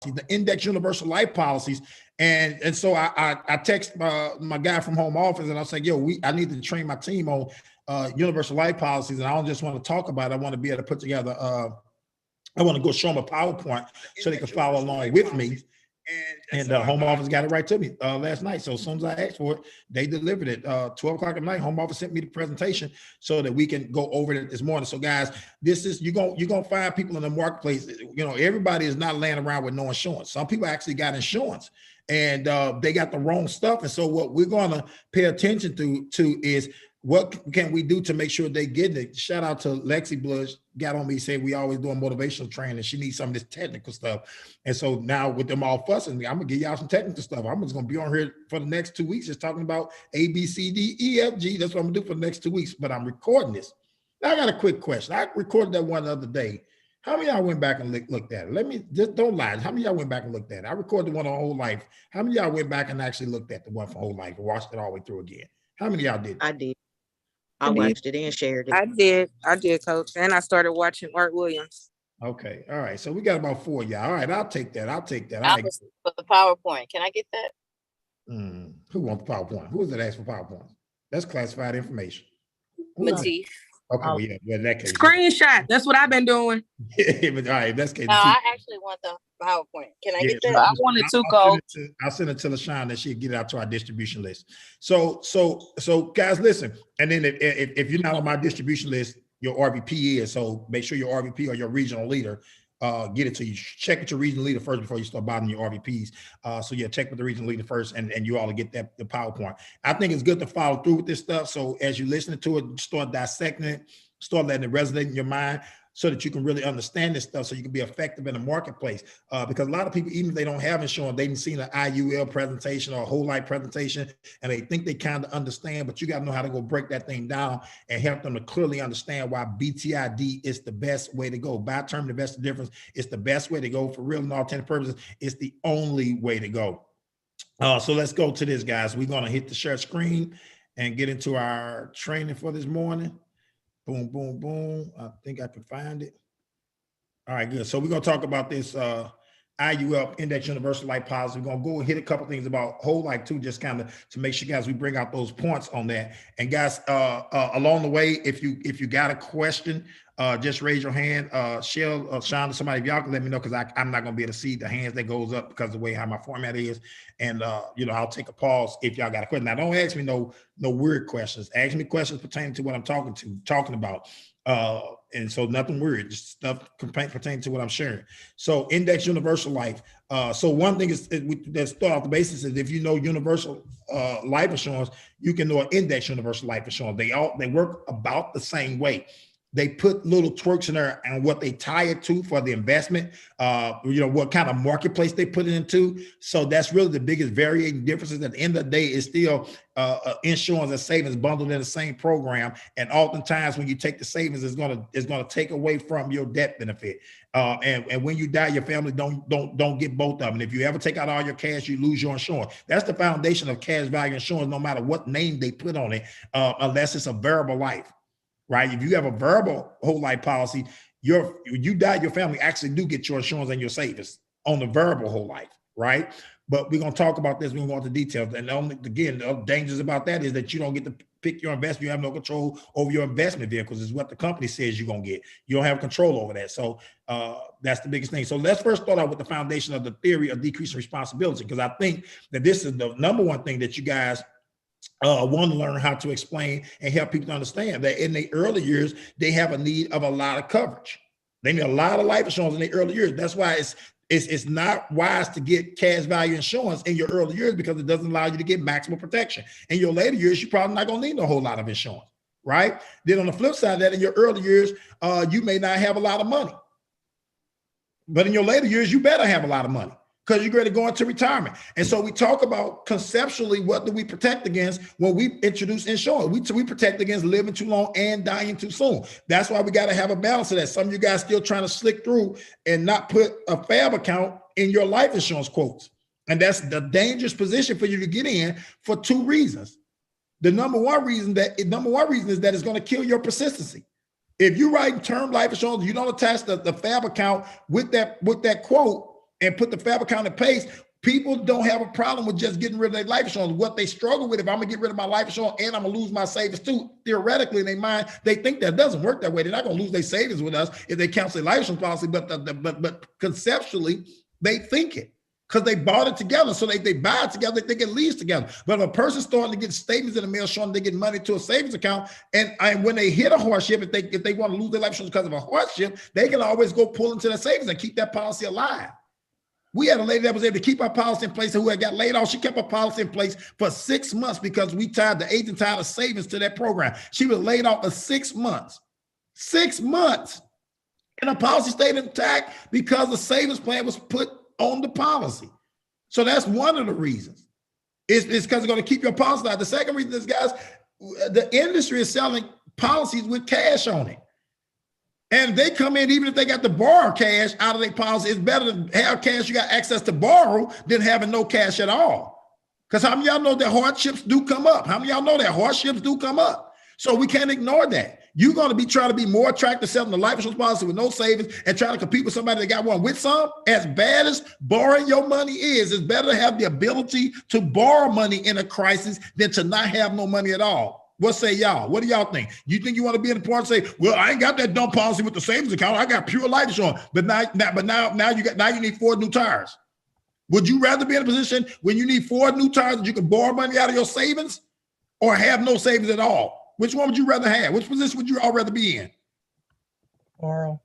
the index universal life policies. And so I text my guy from home office and I say, yo, I need to train my team on universal life policies. And I don't just want to talk about it. I want to be able to put together, I want to go show them a PowerPoint so they can follow along with me. And the home office got it right to me last night. So as soon as I asked for it, they delivered it. 12 o'clock at night, home office sent me the presentation so that we can go over it this morning. So guys, this is, you're gonna find people in the marketplace. You know, everybody is not laying around with no insurance. Some people actually got insurance and they got the wrong stuff. And so what we're gonna pay attention to is what can we do to make sure they get it? Shout out to Lexi Blush, got on me saying we always doing motivational training. She needs some of this technical stuff. And so now with them all fussing, I'm gonna give y'all some technical stuff. I'm just gonna be on here for the next 2 weeks, just talking about A, B, C, D, E, F, G. That's what I'm gonna do for the next 2 weeks, but I'm recording this. Now I got a quick question. I recorded that one the other day. How many of y'all went back and looked at it? Let me, just don't lie. How many of y'all went back and looked at it? I recorded one on Whole Life. How many of y'all went back and actually looked at the one for Whole Life and watched it all the way through again? How many of y'all did? I did. I watched it and shared it. I did, Coach. And I started watching Art Williams. Okay. All right. So we got about 4 of y'all. All right. I'll take that. I was for the PowerPoint. Can I get that? Who wants the PowerPoint? Who is it asked for PowerPoint? That's classified information. Matif. Okay. Well, yeah. In that case. Screenshot. That's what I've been doing. But, all right. That's case. No, I actually want the PowerPoint. Can I get that? I wanted to go. I'll send it to LaShawn that she'll get it out to our distribution list. So guys, listen. And then if you're not on my distribution list, your RVP is. So make sure your RVP or your regional leader get it to you. Check with your regional leader first before you start buying your RVPs. So yeah, check with the regional leader first, and you all to get the PowerPoint. I think it's good to follow through with this stuff. So as you're listening to it, start dissecting it, start letting it resonate in your mind, so that you can really understand this stuff, so you can be effective in the marketplace. Because a lot of people, even if they don't have insurance, they've seen an IUL presentation or a whole life presentation, and they think they kind of understand, but you got to know how to go break that thing down and help them to clearly understand why BTID is the best way to go. By term, investor difference, it's the best way to go for real and all intents and purposes. It's the only way to go. So let's go to this, guys. We're going to hit the share screen and get into our training for this morning. Boom, boom, boom. I think I can find it. All right, good. So we're going to talk about this IUL Index Universal Life Policy. We're going to go and hit a couple things about whole life too, just kind of to make sure, guys, we bring out those points on that. And guys, along the way, if you got a question, just raise your hand. Shell, Sean, somebody, if y'all can let me know, because I'm not going to be able to see the hands that goes up because of the way how my format is. And, I'll take a pause if y'all got a question. Now, don't ask me no weird questions. Ask me questions pertaining to what I'm talking about. And so nothing weird, just stuff pertaining to what I'm sharing. So index universal life. So one thing is that start off the basis is if you know universal life insurance, you can know an index universal life insurance. They work about the same way. They put little twerks in there and what they tie it to for the investment, what kind of marketplace they put it into. So that's really the biggest varying differences. At the end of the day, it's still insurance and savings bundled in the same program. And oftentimes when you take the savings, it's gonna take away from your death benefit. And when you die, your family don't get both of them. And if you ever take out all your cash, you lose your insurance. That's the foundation of cash value insurance, no matter what name they put on it, unless it's a variable life. Right? If you have a variable whole life policy, you die, your family actually do get your insurance and your savings on the variable whole life, right? But we're going to talk about this. We're going to go into details. And again, the dangers about that is that you don't get to pick your investment. You have no control over your investment vehicles. Is what the company says you're going to get. You don't have control over that. So that's the biggest thing. So let's first start out with the foundation of the theory of decreasing responsibility, because I think that this is the number one thing that you guys want to learn how to explain and help people to understand that in the early years, they have a need of a lot of coverage. They need a lot of life insurance in the early years. That's why it's not wise to get cash value insurance in your early years, because it doesn't allow you to get maximum protection. In your later years, you're probably not going to need a whole lot of insurance, right? Then on the flip side of that, in your early years, you may not have a lot of money. But in your later years, you better have a lot of money, because you're going to go into retirement. And so we talk about conceptually, what do we protect against when we introduce insurance? We protect against living too long and dying too soon. That's why we got to have a balance of that. Some of you guys still trying to slick through and not put a FAB account in your life insurance quotes. And that's the dangerous position for you to get in for two reasons. The number one reason is that it's going to kill your persistency. If you write term life insurance, you don't attach the FAB account with that quote, and put the FAB account in place, people don't have a problem with just getting rid of their life insurance. What they struggle with, if I'm gonna get rid of my life insurance and I'm gonna lose my savings too, theoretically in their mind, they think that doesn't work that way. They're not gonna lose their savings with us if they cancel their life insurance policy, but conceptually, they think it. Because they bought it together, so they buy it together, they think it leads together. But if a person's starting to get statements in the mail showing they get money to a savings account, and when they hit a hardship, if they want to lose their life insurance because of a hardship, they can always go pull into their savings and keep that policy alive. We had a lady that was able to keep our policy in place who had got laid off. She kept her policy in place for 6 months because we tied the agent tied the savings to that program. She was laid off for 6 months. 6 months. And the policy stayed intact because the savings plan was put on the policy. So that's one of the reasons. It's because it's going to keep your policy alive. The second reason is, guys, the industry is selling policies with cash on it. And they come in, even if they got to borrow cash out of their policy, it's better to have cash you got access to borrow than having no cash at all. Because how many of y'all know that hardships do come up? How many of y'all know that hardships do come up? So we can't ignore that. You're going to be trying to be more attractive selling the life insurance policy with no savings and trying to compete with somebody that got one with some. As bad as borrowing your money is, it's better to have the ability to borrow money in a crisis than to not have no money at all. What say y'all? What do y'all think? You think you want to be in the part and say, well, I ain't got that dumb policy with the savings account. I got pure life insurance. But now you need 4 new tires. Would you rather be in a position when you need 4 new tires that you can borrow money out of your savings or have no savings at all? Which one would you rather have? Which position would you all rather be in? Borrow.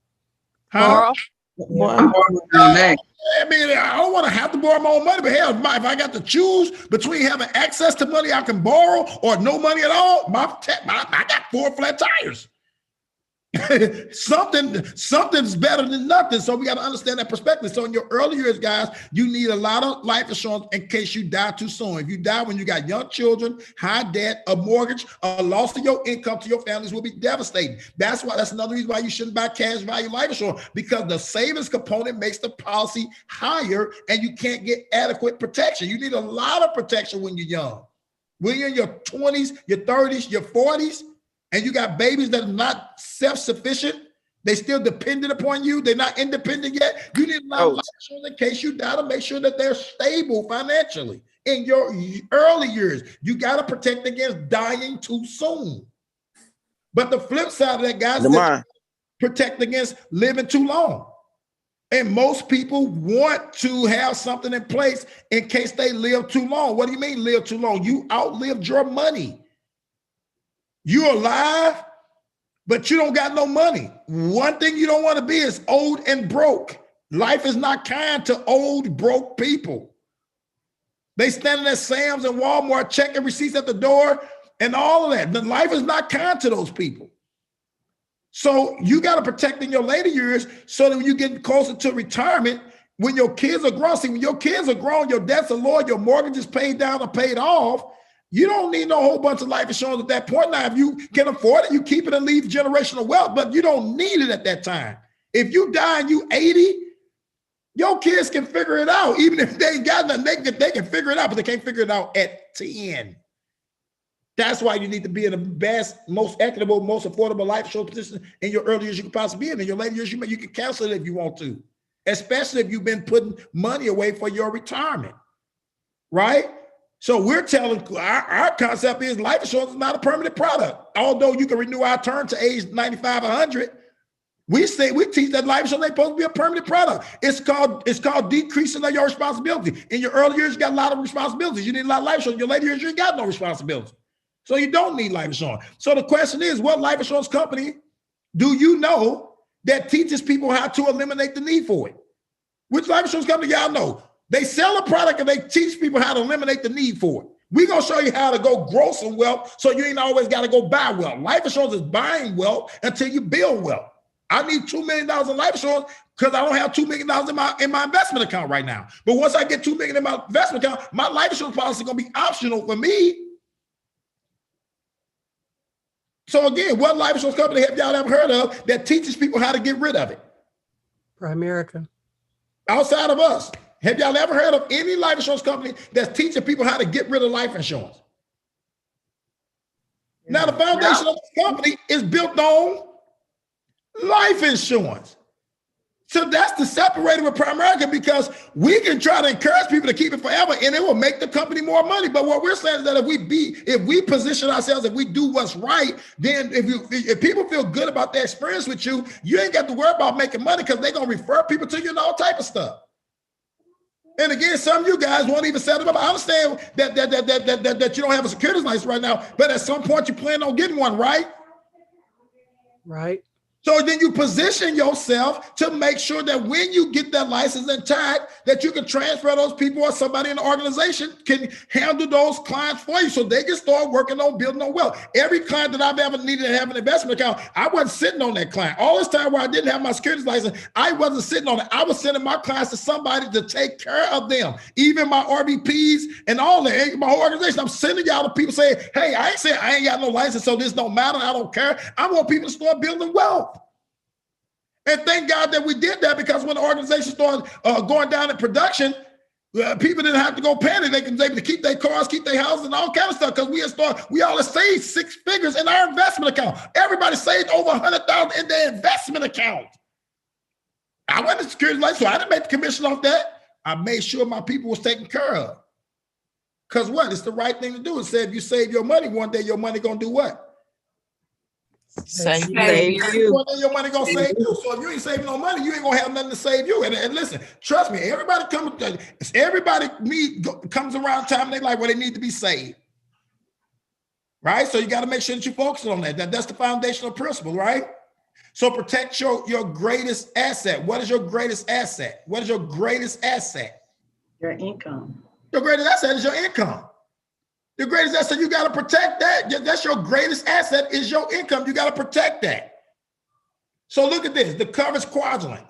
Huh? Borrow. I mean, I don't want to have to borrow my own money, but hell, if I got to choose between having access to money I can borrow or no money at all, I got 4 flat tires. Something's better than nothing. So we got to understand that perspective. So in your early years, guys, you need a lot of life insurance in case you die too soon. If you die when you got young children, high debt, a mortgage, a loss of your income to your families will be devastating. That's another reason why you shouldn't buy cash value life insurance, because the savings component makes the policy higher and you can't get adequate protection. You need a lot of protection when you're young. When you're in your 20s, your 30s, your 40s, and you got babies that are not self-sufficient, they still dependent upon you, they're not independent yet, you need a lot of life insurance in case you die to make sure that they're stable financially. In your early years, you got to protect against dying too soon. But the flip side of that, guys, is protect against living too long. And most people want to have something in place in case they live too long. What do you mean live too long? You outlived your money. You're alive, but you don't got no money. One thing you don't want to be is old and broke. Life is not kind to old, broke people. They standing at Sam's and Walmart checking receipts at the door and all of that. The life is not kind to those people. So you got to protect in your later years so that when you get closer to retirement, when your kids are grown, when your kids are grown, your debts are low, your mortgage is paid down or paid off, you don't need no whole bunch of life insurance at that point. Now, if you can afford it, you keep it and leave generational wealth, but you don't need it at that time. If you die and you 80, your kids can figure it out. Even if they ain't got nothing, they can figure it out, but they can't figure it out at 10. That's why you need to be in the best, most equitable, most affordable life insurance position in your early years you can possibly be in. In your later years, you can cancel it if you want to, especially if you've been putting money away for your retirement, right? So we're telling our concept is life insurance is not a permanent product. Although you can renew our term to age 95, 100, we teach that life insurance ain't supposed to be a permanent product. It's called decreasing of your responsibility. In your early years, you got a lot of responsibilities. You need a lot of life insurance. In your later years, you ain't got no responsibility. So you don't need life insurance. So the question is, what life insurance company do you know that teaches people how to eliminate the need for it? Which life insurance company y'all know? They sell a product and they teach people how to eliminate the need for it. We're going to show you how to go grow some wealth so you ain't always got to go buy wealth. Life insurance is buying wealth until you build wealth. I need $2 million in life insurance because I don't have $2 million in my investment account right now. But once I get $2 million in my investment account, my life insurance policy is going to be optional for me. So again, what life insurance company have y'all ever heard of that teaches people how to get rid of it? Primerica. Outside of us. Have y'all ever heard of any life insurance company that's teaching people how to get rid of life insurance? Now, the foundation of this company is built on life insurance. So that's the separator with Primerica, because we can try to encourage people to keep it forever and it will make the company more money. But what we're saying is that if we position ourselves, if we do what's right, then if people feel good about their experience with you, you ain't got to worry about making money, because they're going to refer people to you and all type of stuff. And again, some of you guys won't even set it up. I understand that you don't have a securities license right now, but at some point you plan on getting one, right? Right. So then you position yourself to make sure that when you get that license intact, that you can transfer those people, or somebody in the organization can handle those clients for you, so they can start working on building on wealth. Every client that I've ever needed to have an investment account, I wasn't sitting on that client. All this time where I didn't have my securities license, I wasn't sitting on it. I was sending my clients to somebody to take care of them. Even my RVPs and all that, my whole organization, I'm sending y'all to people saying, hey, I ain't saying I ain't got no license, so this don't matter. I don't care. I want people to start building wealth. And thank God that we did that, because when the organization started going down in production, people didn't have to go panic. They can able to keep their cars, keep their houses, and all kind of stuff, because we all saved 6 figures in our investment account. Everybody saved over $100,000 in their investment account. I wasn't a security license, so I didn't make the commission off that. I made sure my people was taken care of. Because what? It's the right thing to do. It said if you save your money, one day your money gonna do what? Save One day you. your money gonna save you. So if you ain't saving no money, you ain't gonna have nothing to save you. And listen, trust me, everybody comes around time they like where they need to be saved. Right? So you got to make sure that you focus on that. That's the foundational principle, right? So protect your greatest asset. What is your greatest asset? What is your greatest asset? Your income. Your greatest asset is your income. Your greatest asset, you got to protect that. That's your greatest asset, is your income. You got to protect that. So look at this, the coverage quadrant.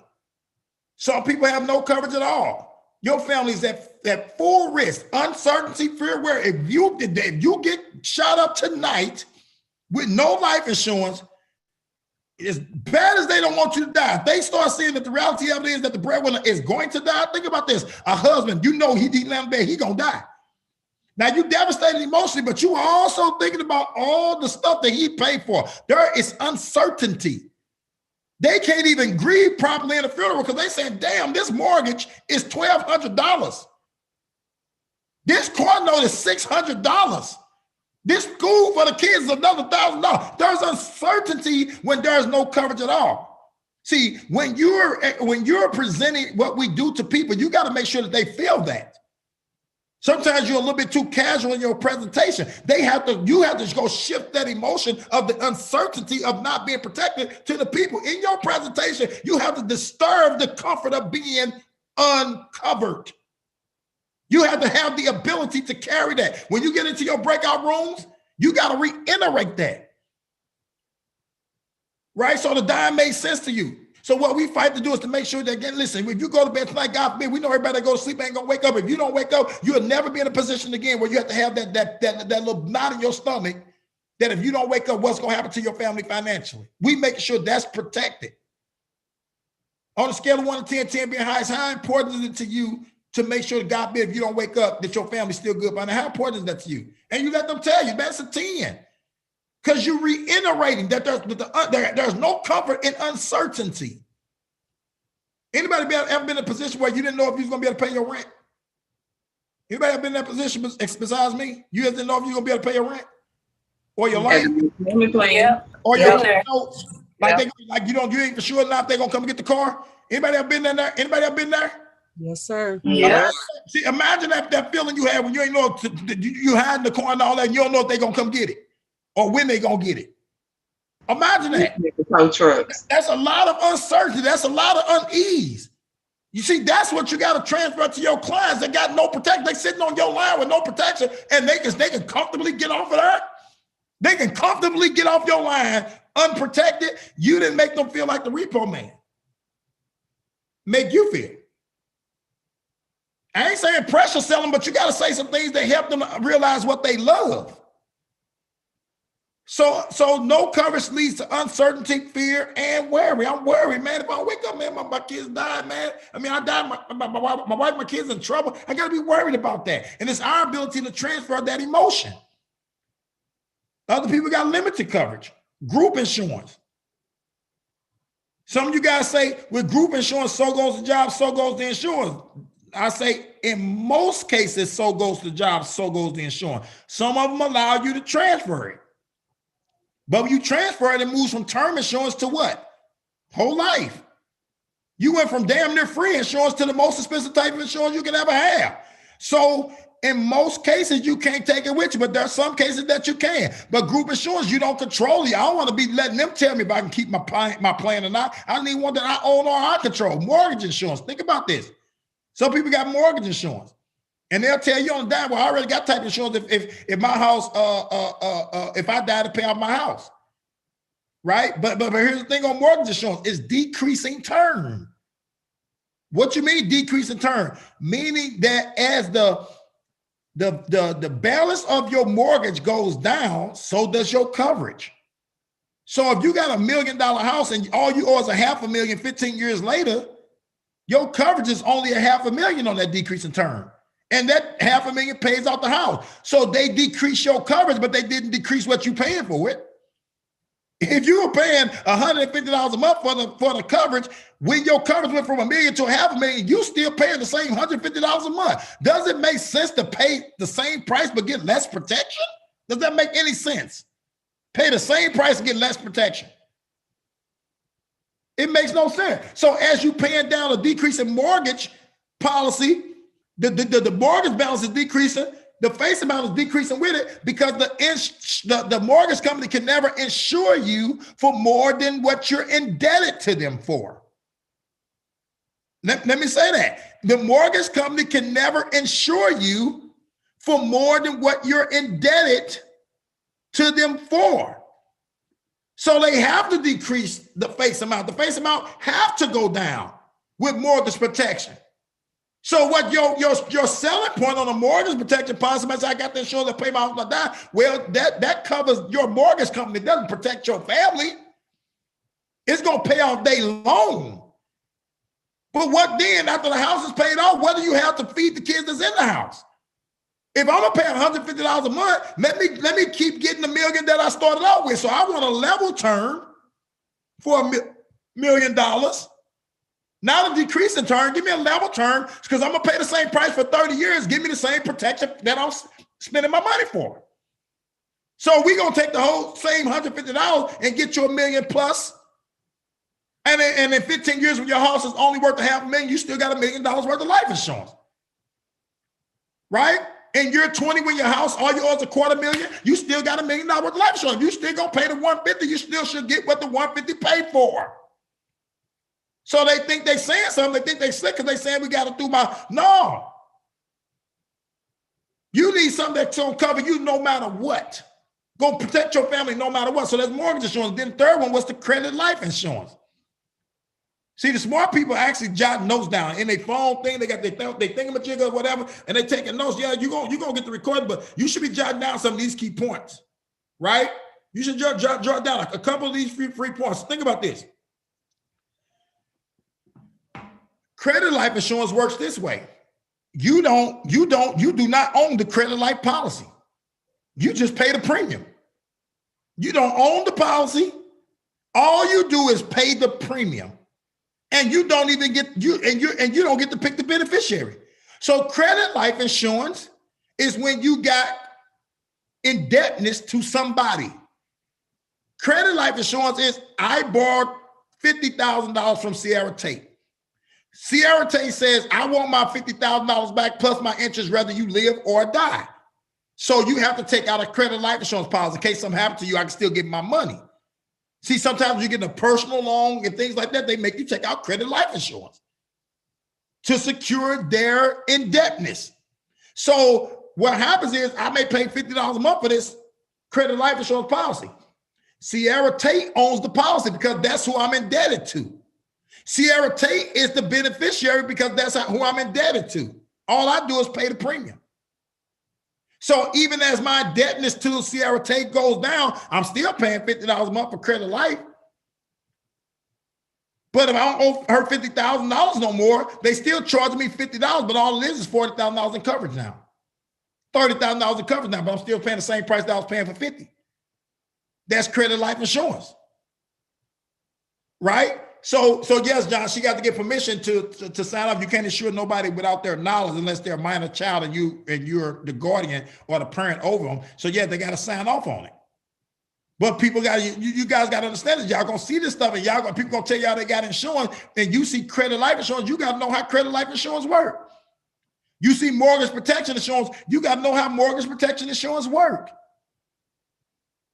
Some people have no coverage at all. Your family's at full risk, uncertainty, fear, where if you get shot up tonight with no life insurance, as bad as they don't want you to die, if they start seeing that the reality of it is that the breadwinner is going to die, think about this. A husband, you know he laying in bed, he gonna die. Now you devastated emotionally, but you are also thinking about all the stuff that he paid for. There is uncertainty. They can't even grieve properly in a funeral because they saying, damn, this mortgage is $1,200. This car note is $600. This school for the kids is another $1,000. There's uncertainty when there's no coverage at all. See, when you're presenting what we do to people, you got to make sure that they feel that. Sometimes you're a little bit too casual in your presentation. You have to go shift that emotion of the uncertainty of not being protected to the people. In your presentation, you have to disturb the comfort of being uncovered. You have to have the ability to carry that. When you get into your breakout rooms, you got to reiterate that. Right? So the dime made sense to you. So what we fight to do is to make sure that, again, listen, if you go to bed tonight, God forbid, we know everybody that goes to sleep ain't gonna wake up. If you don't wake up, you'll never be in a position again where you have to have that little knot in your stomach that if you don't wake up, what's gonna happen to your family financially? We make sure that's protected. On a scale of 1 to 10, 10 being highest, how important is it to you to make sure that God forbid, if you don't wake up, that your family's still good? By now, how important is that to you? And you let them tell you, that's a 10. Because you're reiterating that there's no comfort in uncertainty. Anybody ever been in a position where you didn't know if you was going to be able to pay your rent? Anybody ever been in that position besides me? You didn't know if you were going to be able to pay your rent? Or your life? Or your notes? Like you ain't for sure now if they're going to come get the car? Anybody ever been there? Anybody ever been there? Yes, sir. Yeah. See, imagine that feeling you had when you ain't know you hide in the car and all that, and you don't know if they're going to come get it. Or when they gonna get it. Imagine that. That's a lot of uncertainty. That's a lot of unease. You see, that's what you got to transfer to your clients that got no protection. They sitting on your line with no protection, and they can comfortably get off of that. They can comfortably get off your line unprotected. You didn't make them feel like the repo man. Make you feel. I ain't saying pressure sell them, but you got to say some things that help them realize what they love. So no coverage leads to uncertainty, fear, and worry. I'm worried, man. If I wake up, man, my kids died, man. I mean, I died. My wife, my kids in trouble. I got to be worried about that. And it's our ability to transfer that emotion. Other people got limited coverage, group insurance. Some of you guys say with group insurance, so goes the job, so goes the insurance. I say in most cases, so goes the job, so goes the insurance. Some of them allow you to transfer it. But when you transfer it, it moves from term insurance to what? Whole life. You went from damn near free insurance to the most expensive type of insurance you can ever have. So in most cases, you can't take it with you, but there are some cases that you can. But group insurance, you don't control it. I don't want to be letting them tell me if I can keep my plan or not. I need one that I own or I control. Mortgage insurance. Think about this. Some people got mortgage insurance. And they'll tell you on the dime, well, I already got type of insurance if my house, if I die to pay off my house, right? But here's the thing on mortgage insurance, it's decreasing term. What you mean decreasing term? Meaning that as the balance of your mortgage goes down, so does your coverage. So if you got $1 million house and all you owe is $500,000 15 years later, your coverage is only $500,000 on that decreasing term. And that $500,000 pays out the house. So they decrease your coverage, but they didn't decrease what you're paying for it. If you were paying $150 a month for the coverage, when your coverage went from $1 million to $500,000, you still paying the same $150 a month. Does it make sense to pay the same price but get less protection? Does that make any sense? Pay the same price and get less protection. It makes no sense. So as you paying down a decrease in mortgage policy, the mortgage balance is decreasing, the face amount is decreasing with it because the mortgage company can never insure you for more than what you're indebted to them for. Let me say that. The mortgage company can never insure you for more than what you're indebted to them for. So they have to decrease the face amount. The face amount have to go down with mortgage protection. So what your selling point on a mortgage protection policy, I got the insurance that pay my house like that. Well, that covers your mortgage company. It doesn't protect your family. It's going to pay off their loan. But what then, after the house is paid off, what do you have to feed the kids that's in the house? If I'm gonna pay $150 a month, let me keep getting the $1 million that I started out with. So I want a level term for $1 million. Not a decreasing term. Give me a level term because I'm gonna pay the same price for 30 years. Give me the same protection that I'm spending my money for. So we're gonna take the whole same $150 and get you $1 million plus. And in 15 years, when your house is only worth $500,000, you still got $1 million worth of life insurance, right? In year 20, when your house, all you owe is $250,000, you still got $1 million worth of life insurance. You still gonna pay the $150, you still should get what the $150 paid for. So they think they saying something, they think they slick because they saying we got to do no. You need something that's gonna cover you no matter what. Gonna protect your family no matter what. So that's mortgage insurance. Then the third one was the credit life insurance. See, the smart people actually jot notes down in their phone thing. They got their thingamajig or whatever, and they taking notes. Yeah, you're gonna get the recording, but you should be jotting down some of these key points, right? You should jot down a couple of these free points. Think about this. Credit life insurance works this way. You do not own the credit life policy. You just pay the premium. You don't own the policy. All you do is pay the premium. And you don't even get you don't get to pick the beneficiary. So credit life insurance is when you got indebtedness to somebody. Credit life insurance is I borrowed $50,000 from Sierra Tate. Sierra Tate says, I want my $50,000 back plus my interest, whether you live or die. So you have to take out a credit life insurance policy in case something happens to you, I can still get my money. See, sometimes you get a personal loan and things like that. They make you take out credit life insurance to secure their indebtedness. So what happens is I may pay $50 a month for this credit life insurance policy. Sierra Tate owns the policy because that's who I'm indebted to. Sierra Tate is the beneficiary because that's who I'm indebted to. All I do is pay the premium. So even as my indebtedness to Sierra Tate goes down, I'm still paying $50 a month for credit life. But if I don't owe her $50,000 no more, they still charge me $50, but all it is $40,000 in coverage now. $30,000 in coverage now, but I'm still paying the same price that I was paying for $50. That's credit life insurance, right? So yes, John, she got to get permission to sign off. You can't insure nobody without their knowledge unless they're a minor child and you're the guardian or the parent over them. So yeah, they got to sign off on it. But people got you guys got to understand that y'all gonna see this stuff and people gonna tell y'all they got insurance, and you see credit life insurance. You got to know how credit life insurance work. You see mortgage protection insurance. You got to know how mortgage protection insurance work.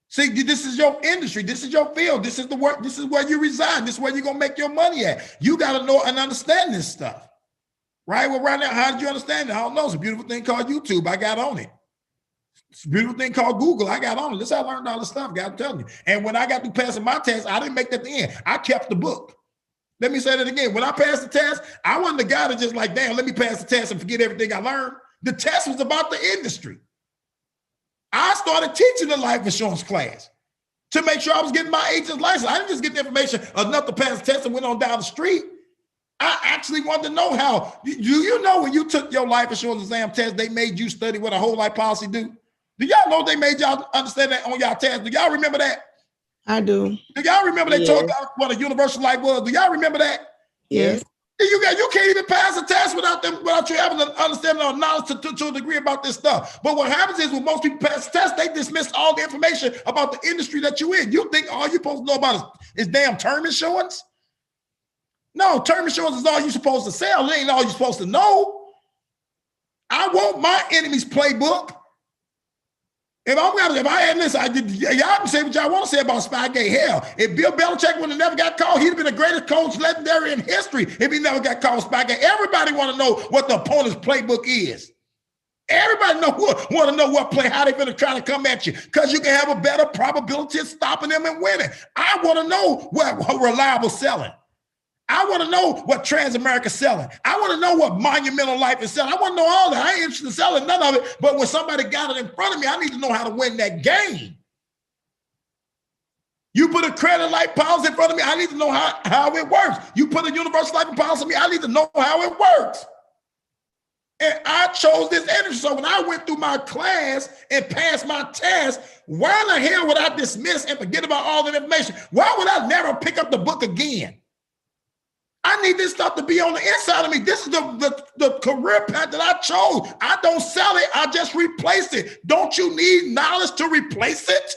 See, this is your industry. This is your field. This is the work. This is where you reside. This is where you're going to make your money at. You got to know and understand this stuff. Right? Well, right now, how did you understand it? I don't know. It's a beautiful thing called YouTube. I got on it. It's a beautiful thing called Google. I got on it. This is how I learned all this stuff, guys. I'm telling you. And when I got through passing my test, I didn't make that the end. I kept the book. Let me say that again. When I passed the test, I wasn't the guy that just like, damn, let me pass the test and forget everything I learned. The test was about the industry. I started teaching the life insurance class to make sure I was getting my agent's license. I didn't just get the information enough to pass the test and went on down the street. I actually wanted to know how. Do you know when you took your life insurance exam test, they made you study what a whole life policy do? Do y'all know they made y'all understand that on y'all test? Do y'all remember that? I do. Do y'all remember they told y'all what a universal life was? Do y'all remember that? Yes. You can't even pass a test without you having an understanding or knowledge to a degree about this stuff. But what happens is when most people pass the test, they dismiss all the information about the industry that you're in. You think all you're supposed to know about is damn term insurance? No, term insurance is all you're supposed to sell. It ain't all you're supposed to know. I want my enemy's playbook. If I had this, y'all can say what y'all want to say about Spygate. Hell, if Bill Belichick would have never got called, he'd have been the greatest coach legendary in history if he never got called Spygate. Everybody want to know what the opponent's playbook is. Everybody want to know what play, how they're going to try to come at you, because you can have a better probability of stopping them and winning. I want to know what reliable selling. I want to know what Transamerica's selling. I want to know what Monumental Life is selling. I want to know all that. I ain't interested in selling none of it. But when somebody got it in front of me, I need to know how to win that game. You put a credit life policy in front of me, I need to know how it works. You put a universal life policy in me, I need to know how it works. And I chose this industry. So when I went through my class and passed my test, why the hell would I dismiss and forget about all that information? Why would I never pick up the book again? I need this stuff to be on the inside of me. This is the career path that I chose. I don't sell it. I just replace it. Don't you need knowledge to replace it?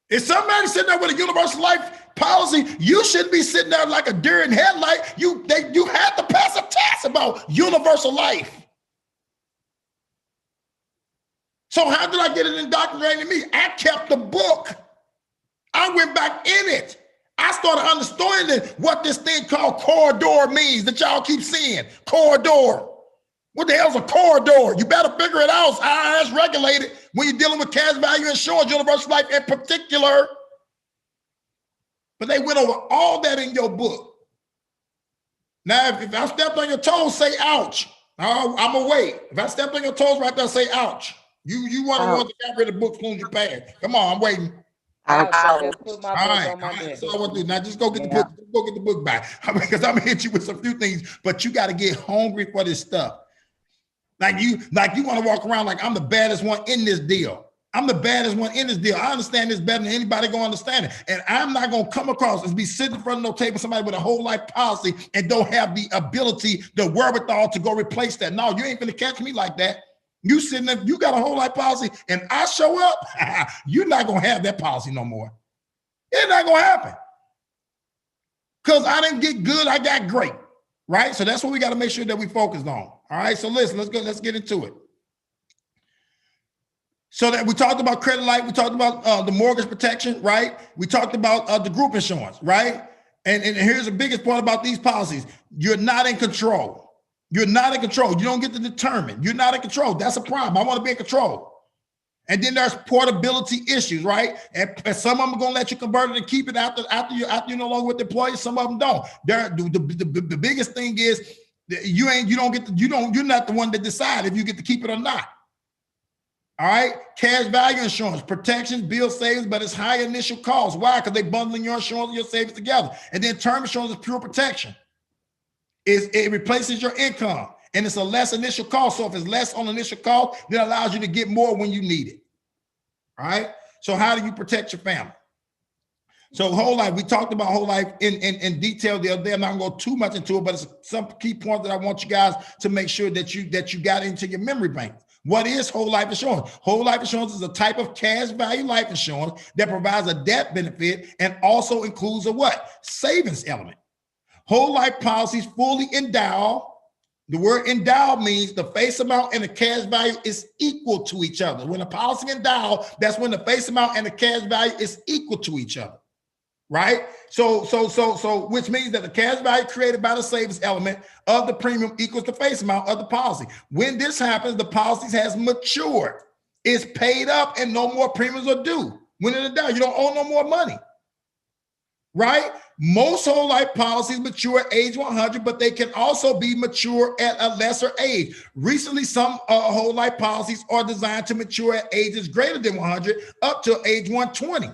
If somebody sitting there with a universal life policy, you shouldn't be sitting there like a deer in headlight. You had to pass a test about universal life. So how did I get it indoctrinated in me? I kept the book. I went back in it. I started understanding what this thing called corridor means that y'all keep seeing. Corridor. What the hell's a corridor? You better figure it out. It's IRS regulated when you're dealing with cash value insurance, universal life in particular. But they went over all that in your book. Now, if I stepped on your toes, say ouch. I'm gonna wait. If I stepped on your toes right there, say ouch. You want to want to get rid of the book as soon as you pass. Come on, I'm waiting. I Put my All book right, on my desk. that's all I want to do. Now just go get the book. Go get the book back, because I'm gonna hit you with some few things. But you got to get hungry for this stuff. Like you want to walk around like I'm the baddest one in this deal. I'm the baddest one in this deal. I understand this better than anybody gonna understand it. And I'm not gonna come across as be sitting in front of no table somebody with a whole life policy and don't have the ability, the wherewithal to go replace that. No, you ain't gonna catch me like that. You sitting there, you got a whole life policy, and I show up, you're not gonna have that policy no more. It's not gonna happen. Because I didn't get good, I got great. Right? So that's what we got to make sure that we focused on. All right. So listen, let's get into it. So that we talked about credit life, we talked about the mortgage protection, right? We talked about the group insurance, right? And here's the biggest part about these policies. You're not in control. You're not in control. You don't get to determine. You're not in control. That's a problem. I want to be in control. And then there's portability issues, right? And some of them are gonna let you convert it and keep it after you're no longer with the employee. Some of them don't. The biggest thing is that you're not the one that decide if you get to keep it or not. All right, cash value insurance, protections, bill savings, but it's high initial costs. Why? Because they bundling your insurance and your savings together. And then term insurance is pure protection. It replaces your income. And it's a less initial cost. So if it's less on initial cost, then it allows you to get more when you need it. All right. So how do you protect your family? So whole life, we talked about whole life in detail the other day. I'm not gonna go too much into it, but it's some key points that I want you guys to make sure that you got into your memory bank. What is whole life insurance? Whole life insurance is a type of cash value life insurance that provides a death benefit and also includes a what? Savings element. Whole life policies fully endow. The word endow means the face amount and the cash value is equal to each other. When a policy endow, that's when the face amount and the cash value is equal to each other. Right? So, which means that the cash value created by the savings element of the premium equals the face amount of the policy. When this happens, the policy has matured. It's paid up and no more premiums are due. When it down, you don't owe no more money. Right? Most whole life policies mature at age 100, but they can also be mature at a lesser age. Recently, some whole life policies are designed to mature at ages greater than 100 up to age 120.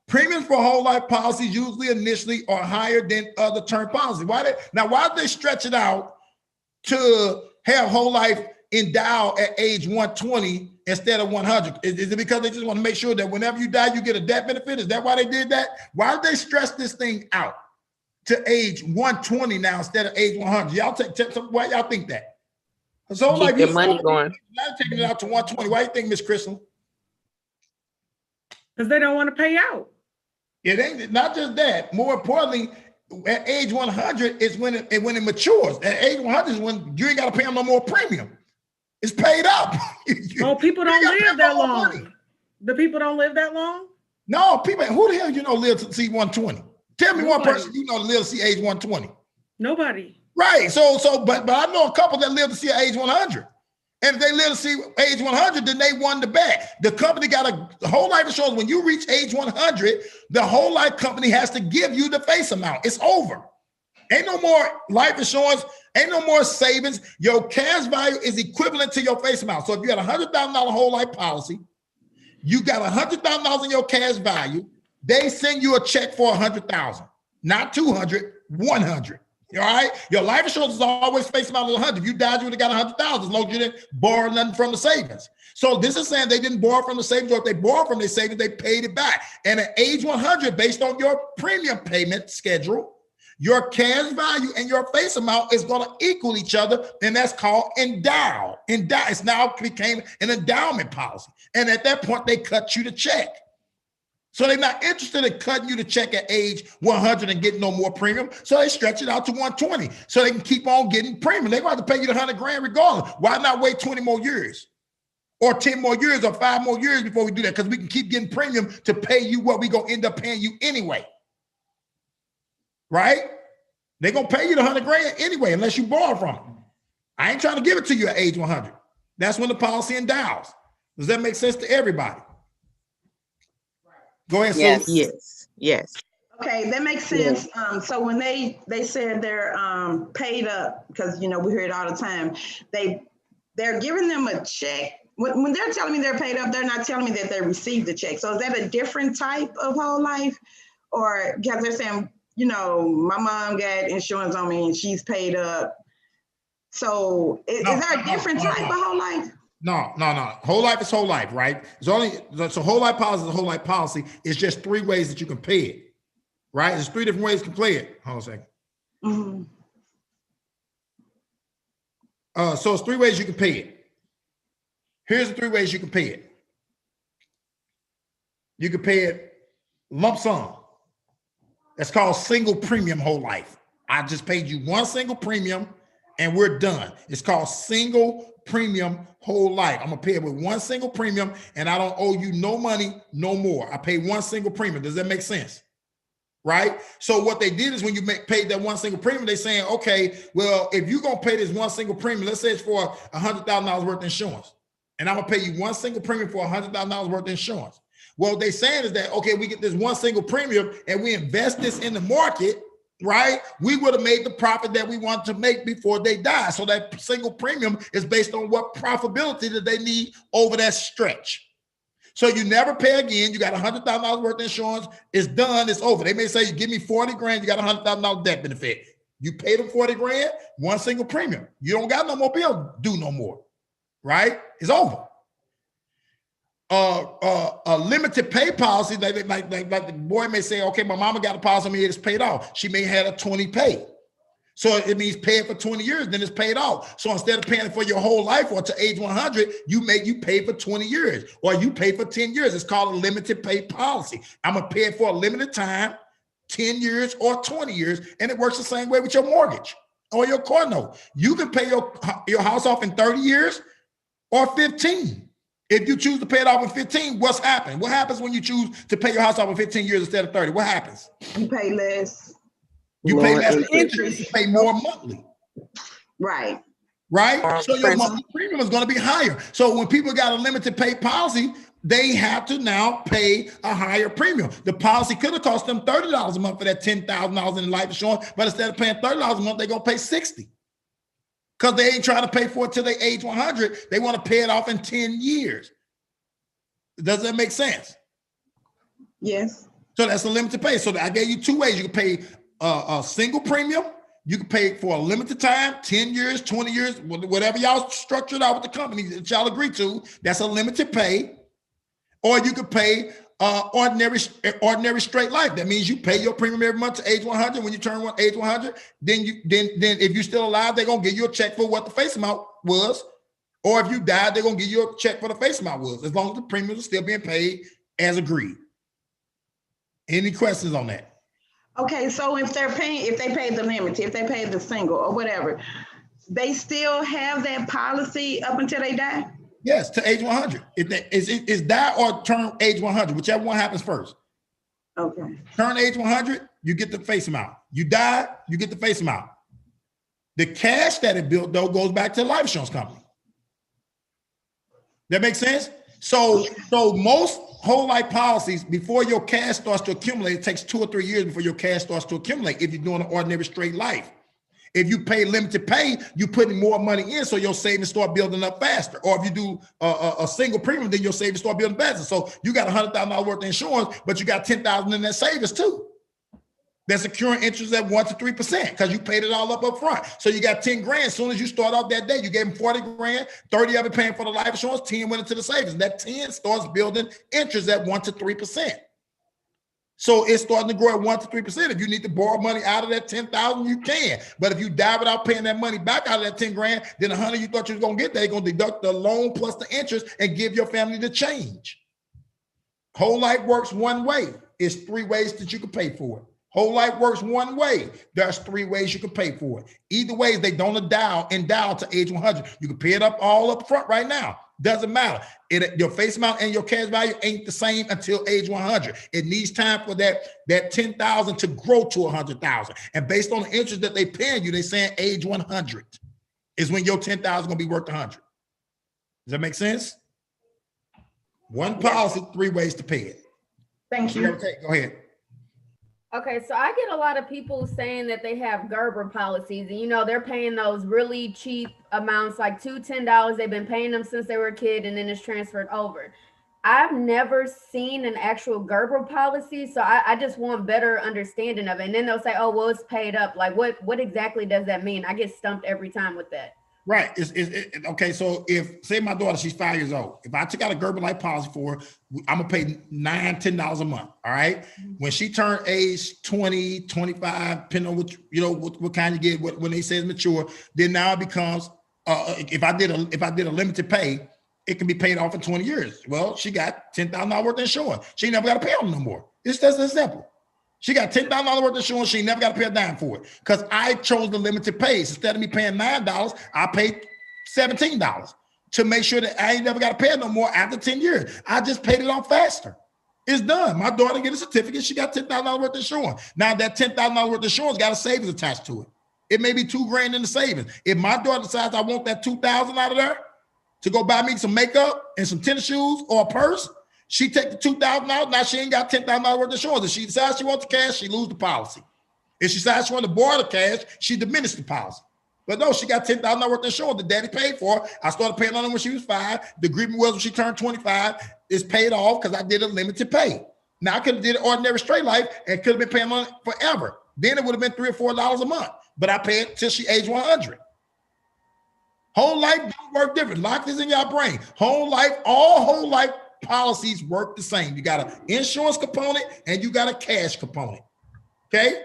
Premiums for whole life policies usually initially are higher than other term policies. Why do they stretch it out to have whole life endow at age 120 instead of 100? Is it because they just want to make sure that whenever you die, you get a death benefit? Is that why they did that? Why did they stress this thing out to age 120 now instead of age 100? Y'all why y'all think that? So Keep your money going. Now taking it out to 120. Why do you think, Miss Crystal? Because they don't want to pay out. It ain't not just that. More importantly, at age 100 is when it matures. At age 100 is when you ain't got to pay them no more premium. It's paid up. Oh, people don't live that long. The people don't live that long? No, people, who the hell you know live to see 120? Tell me one person you know to live to see age 120. Nobody. Right. But I know a couple that live to see age 100. And if they live to see age 100, then they won the bet. The company got a whole life insurance. When you reach age 100, the whole life company has to give you the face amount. It's over. Ain't no more life insurance. Ain't no more savings. Your cash value is equivalent to your face amount. So if you had a $100,000 whole life policy, you got $100,000 in your cash value. They send you a check for $100,000, not 200, 100. All right. Your life insurance is always face amount of 100. If you died, you would have got 100,000 as long as you didn't borrow nothing from the savings. So this is saying they didn't borrow from the savings, or if they borrowed from their savings, they paid it back. And at age 100, based on your premium payment schedule, your cash value and your face amount is going to equal each other, and that's called endow. It's now became an endowment policy. And at that point, they cut you the check. So they're not interested in cutting you the check at age 100 and getting no more premium. So they stretch it out to 120 so they can keep on getting premium. They're going to have to pay you the $100,000 regardless. Why not wait 20 more years or 10 more years or 5 more years before we do that? Because we can keep getting premium to pay you what we're going to end up paying you anyway. Right? They're going to pay you the $100,000 anyway, unless you borrow from them. I ain't trying to give it to you at age 100. That's when the policy endows. Does that make sense to everybody? Go ahead, Yes. Sue. Yes. Okay, that makes sense. So when they said they're paid up, because we hear it all the time, they're giving them a check. When they're telling me they're paid up, they're not telling me that they received the check. So is that a different type of whole life? Or because they're saying, my mom got insurance on me and she's paid up. So is there a different type of whole life? No. Whole life is whole life, right? So whole life policy is a whole life policy. It's just 3 ways that you can pay it, right? There's 3 different ways you can play it. Hold on a second. So it's 3 ways you can pay it. Here's the 3 ways you can pay it. You can pay it lump sum. That's called single premium whole life. I just paid you one single premium and we're done. It's called single premium whole life. I'm gonna pay it with one single premium and I don't owe you no money no more. I pay one single premium. Does that make sense? Right? So what they did is when you paid that one single premium, they're saying, okay, well, if you're gonna pay this one single premium, let's say it's for $100,000 worth of insurance, and I'm gonna pay you one single premium for $100,000 worth of insurance. Well, they're saying is that, okay, we get this one single premium and we invest this in the market, right? We would have made the profit that we want to make before they die. So that single premium is based on what profitability that they need over that stretch. So you never pay again. You got $100,000 worth of insurance. It's done. It's over. They may say, you give me $40,000, you got $100,000 debt benefit. You pay them $40,000, one single premium. You don't got no more bill due no more, right? It's over. a limited pay policy, like the boy may say, okay, my mama got a policy on me, it's paid off. She may have a 20 pay. So it means pay it for 20 years, then it's paid off. So instead of paying it for your whole life or to age 100, you pay for 20 years or you pay for 10 years. It's called a limited pay policy. I'm going to pay it for a limited time, 10 years or 20 years. And it works the same way with your mortgage or your car note. You can pay your house off in 30 years or 15. If you choose to pay it off in 15, what's happened? What happens when you choose to pay your house off in 15 years instead of 30? What happens? You pay less. You pay less interest. You pay more monthly. Right. Right? So your monthly premium is going to be higher. So when people got a limited pay policy, they have to now pay a higher premium. The policy could have cost them $30 a month for that $10,000 in life insurance, but instead of paying $30 a month, they're going to pay $60. Because they ain't trying to pay for it till they age 100. They want to pay it off in 10 years. Does that make sense? Yes. So that's a limited pay. So I gave you two ways. You can pay a single premium. You can pay for a limited time, 10 years, 20 years, whatever y'all structured out with the company that y'all agree to. That's a limited pay. Or you could pay ordinary straight life. That means you pay your premium every month to age 100. When you turn age 100, then if you're still alive, they're gonna give you a check for what the face amount was. Or if you died, they're gonna give you a check for the face amount was, as long as the premiums are still being paid as agreed. Any questions on that? Okay, so if they pay the limited, if they pay the single or whatever, they still have that policy up until they die? Yes, to age 100. It's die or turn age 100, whichever one happens first. Okay. Turn age 100, you get the face amount. You die, you get the face amount. The cash that it built, though, goes back to the life insurance company. That makes sense? So most whole life policies, before your cash starts to accumulate, it takes 2 or 3 years before your cash starts to accumulate if you're doing an ordinary straight life. If you pay limited pay, you're putting more money in, so your savings start building up faster. Or if you do a single premium, then your savings start building faster. So you got $100,000 worth of insurance, but you got $10,000 in that savings too. That's securing interest at 1 to 3% because you paid it all up front. So you got 10 grand. As soon as you start off that day, you gave them 40 grand, 30 of it paying for the life insurance, 10 went into the savings. That 10 starts building interest at 1 to 3%. So it's starting to grow at 1 to 3%. If you need to borrow money out of that 10,000, you can. But if you die without paying that money back out of that 10 grand, then 100 you thought you was gonna get, they're gonna deduct the loan plus the interest and give your family the change. Whole life works one way. It's 3 ways that you can pay for it. Whole life works one way. There's 3 ways you can pay for it. Either way, they don't endow to age 100. You can pay it up all up front right now. Doesn't matter. Your face amount and your cash value ain't the same until age 100. It needs time for that 10,000 to grow to 100,000. And based on the interest that they paying you, they saying age 100 is when your 10,000 gonna be worth 100. Does that make sense? One policy, 3 ways to pay it. Thank you. Okay, go ahead. Okay, so I get a lot of people saying that they have Gerber policies, and they're paying those really cheap amounts, like $2, $10. They've been paying them since they were a kid, and then it's transferred over. I've never seen an actual Gerber policy, so I just want better understanding of it. And then they'll say, "Oh, well, it's paid up." Like, what exactly does that mean? I get stumped every time with that. Right. Okay. So if, say my daughter, she's 5 years old. If I took out a Gerber life policy for her, I'm going to pay $9, $10 a month. All right. Mm-hmm. When she turned age 20, 25, depending on what kind you get, when they say it's mature, then now it becomes, if I did a limited pay, it can be paid off in 20 years. Well, she got $10,000 worth of insurance. She never got to pay on no more. It's just as simple. She got $10,000 worth of insurance. She never got to pay a dime for it because I chose the limited pays. Instead of me paying $9, I paid $17 to make sure that I ain't never got to pay no more after 10 years. I just paid it off faster. It's done. My daughter get a certificate. She got $10,000 worth of insurance. Now that $10,000 worth of insurance got a savings attached to it. It may be $2 grand in the savings. If my daughter decides I want that $2,000 out of there to go buy me some makeup and some tennis shoes or a purse, she take the $2,000 out. Now she ain't got $10,000 worth of insurance. If she decides she wants the cash, she lose the policy. If she decides she wants to borrow the cash, she diminish the policy. But no, she got $10,000 worth of insurance that daddy paid for. I started paying on it when she was 5. The agreement was when she turned 25, it's paid off because I did a limited pay. Now I could have did an ordinary straight life and could have been paying on it forever. Then it would have been $3 or $4 a month. But I paid till she aged 100. Whole life don't work different. Lock this in your brain. All whole life policies work the same. You got an insurance component and you got a cash component. Okay?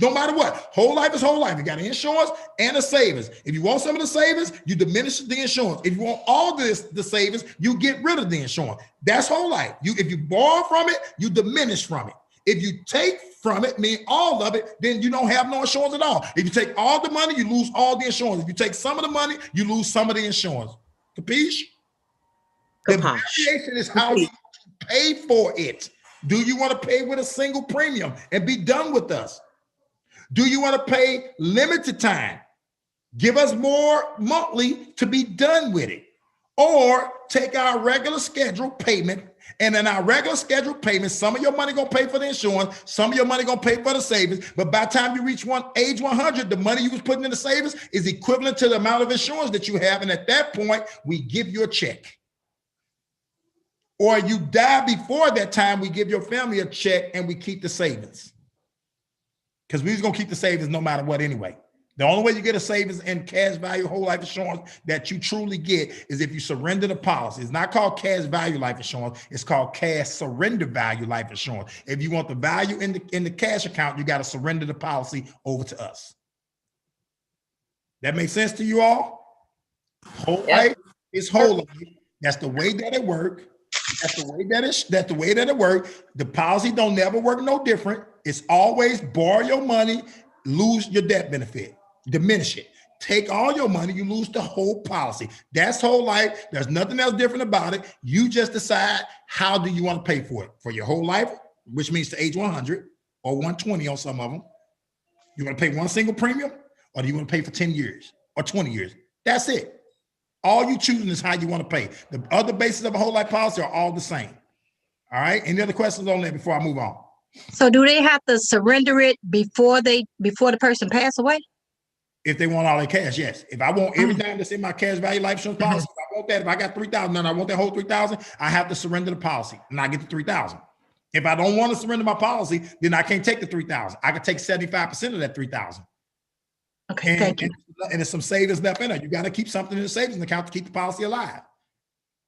No matter what, whole life is whole life. You got an insurance and a savings. If you want some of the savings, you diminish the insurance. If you want all the savings, you get rid of the insurance. That's whole life. If you borrow from it, you diminish from it. If you take from it, mean all of it, then you don't have no insurance at all. If you take all the money, you lose all the insurance. If you take some of the money, you lose some of the insurance. Capiche? The variation is how you pay for it. Do you want to pay with a single premium and be done with us? Do you want to pay limited time? Give us more monthly to be done with it. Or take our regular scheduled payment, and in our regular scheduled payment, some of your money gonna pay for the insurance, some of your money gonna pay for the savings, but by the time you reach age 100, the money you was putting in the savings is equivalent to the amount of insurance that you have, and at that point, we give you a check. Or you die before that time, we give your family a check and we keep the savings. Because we're going to keep the savings no matter what anyway. The only way you get a savings and cash value whole life insurance that you truly get is if you surrender the policy. It's not called cash value life insurance. It's called cash surrender value life insurance. If you want the value in the cash account, you got to surrender the policy over to us. That makes sense to you all? Whole life is whole life. That's the way that it works. That's the way that it works. The policy don't never work no different. It's always borrow your money, lose your death benefit, diminish it. Take all your money, you lose the whole policy. That's whole life. There's nothing else different about it. You just decide how do you want to pay for it. For your whole life, which means to age 100 or 120 on some of them. You want to pay one single premium, or do you want to pay for 10 years or 20 years? That's it. All you choosing is how you want to pay. The other bases of a whole life policy are all the same. All right. Any other questions on that before I move on? So do they have to surrender it before the person pass away? If they want all their cash, yes. If I want everything that's in my cash value life insurance policy, if I want that, if I got 3,000 and I want that whole 3,000, I have to surrender the policy and I get the 3,000. If I don't want to surrender my policy, then I can't take the 3,000. I can take 75% of that 3,000. Okay, thank you. And there's some savings left in there. You got to keep something in the savings account to keep the policy alive.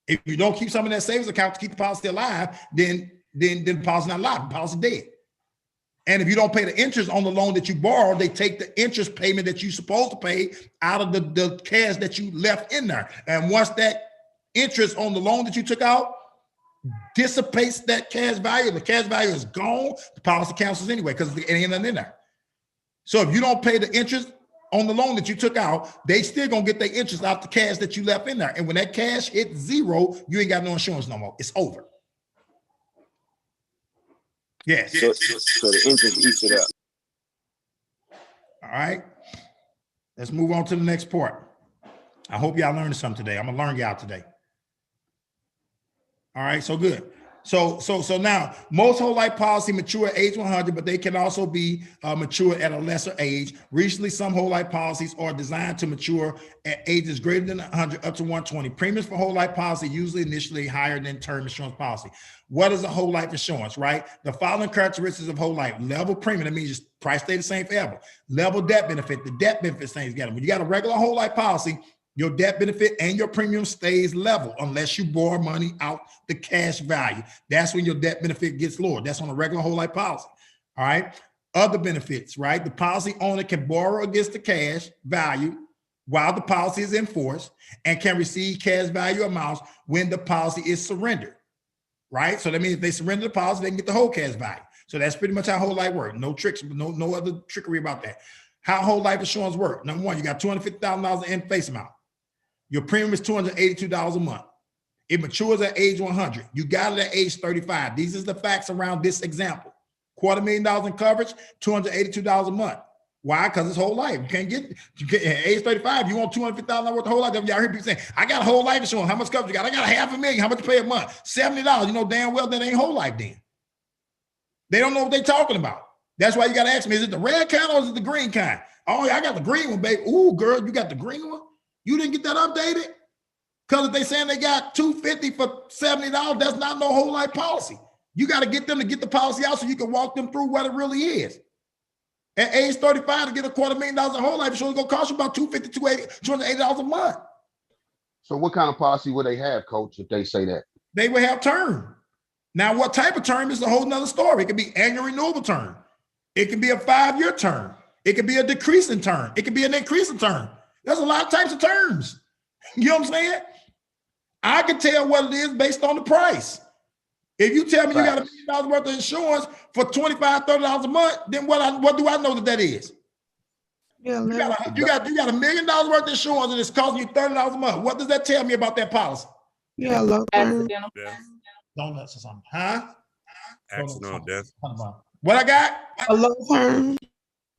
If you don't keep some in that savings account to keep the policy alive, then the policy not alive, the policy dead. And if you don't pay the interest on the loan that you borrowed, they take the interest payment that you're supposed to pay out of the cash that you left in there. And once that interest on the loan that you took out dissipates that cash value, the cash value is gone, the policy cancels anyway because it ain't nothing in there. So if you don't pay the interest on the loan that you took out, they still gonna get their interest out the cash that you left in there. And when that cash hits zero, you ain't got no insurance no more. It's over. Yes. So the interest eats it up. All right. Let's move on to the next part. I hope y'all learned something today. I'm gonna learn y'all today. All right, so good. So now most whole life policy mature at age 100, but they can also be mature at a lesser age. Recently, some whole life policies are designed to mature at ages greater than 100 up to 120. Premiums for whole life policy usually initially higher than term insurance policy. What is a whole life insurance, right? The following characteristics of whole life: level premium, that means just price stay the same forever. Level debt benefit, the debt benefit stays together. When you got a regular whole life policy, your debt benefit and your premium stays level unless you borrow money out the cash value. That's when your debt benefit gets lowered. That's on a regular whole life policy. All right. Other benefits, right? The policy owner can borrow against the cash value while the policy is in force and can receive cash value amounts when the policy is surrendered. Right. So that means if they surrender the policy, they can get the whole cash value. So that's pretty much how whole life works. No tricks, no other trickery about that. How whole life insurance work? Number one, you got $250,000 in face amount. Your premium is $282 a month. It matures at age 100. You got it at age 35. These are the facts around this example. $250,000 in coverage, $282 a month. Why? Because it's whole life. You can't get at age 35. You want $250,000 worth of whole life. Y'all hear people saying, I got a whole life insurance. How much coverage you got? I got $500,000. How much you pay a month? $70. You know damn well that ain't whole life then. They don't know what they're talking about. That's why you got to ask me, is it the red kind or is it the green kind? Oh, I got the green one, baby. Ooh, girl, you got the green one? You didn't get that updated? Because if they saying they got $250 for $70, that's not no whole life policy. You got to get them to get the policy out so you can walk them through what it really is. At age 35, to get $250,000 in whole life insurance, it's going to cost you about $280 a month. So what kind of policy would they have, Coach, if they say that? they will have term. Now, what type of term is a whole nother story. It could be annual renewable term. It could be a 5-year term. It could be a decreasing term. It could be an increasing term. There's a lot of types of terms. You know what I'm saying? I can tell what it is based on the price. If you tell me you got $1 million worth of insurance for $25, $30 a month, then what do I know that is? Yeah, you got $1 million worth of insurance and it's costing you $30 a month. What does that tell me about that policy? yeah, low term. Death. Donuts or something, huh? Accidental death. What I got? A low term.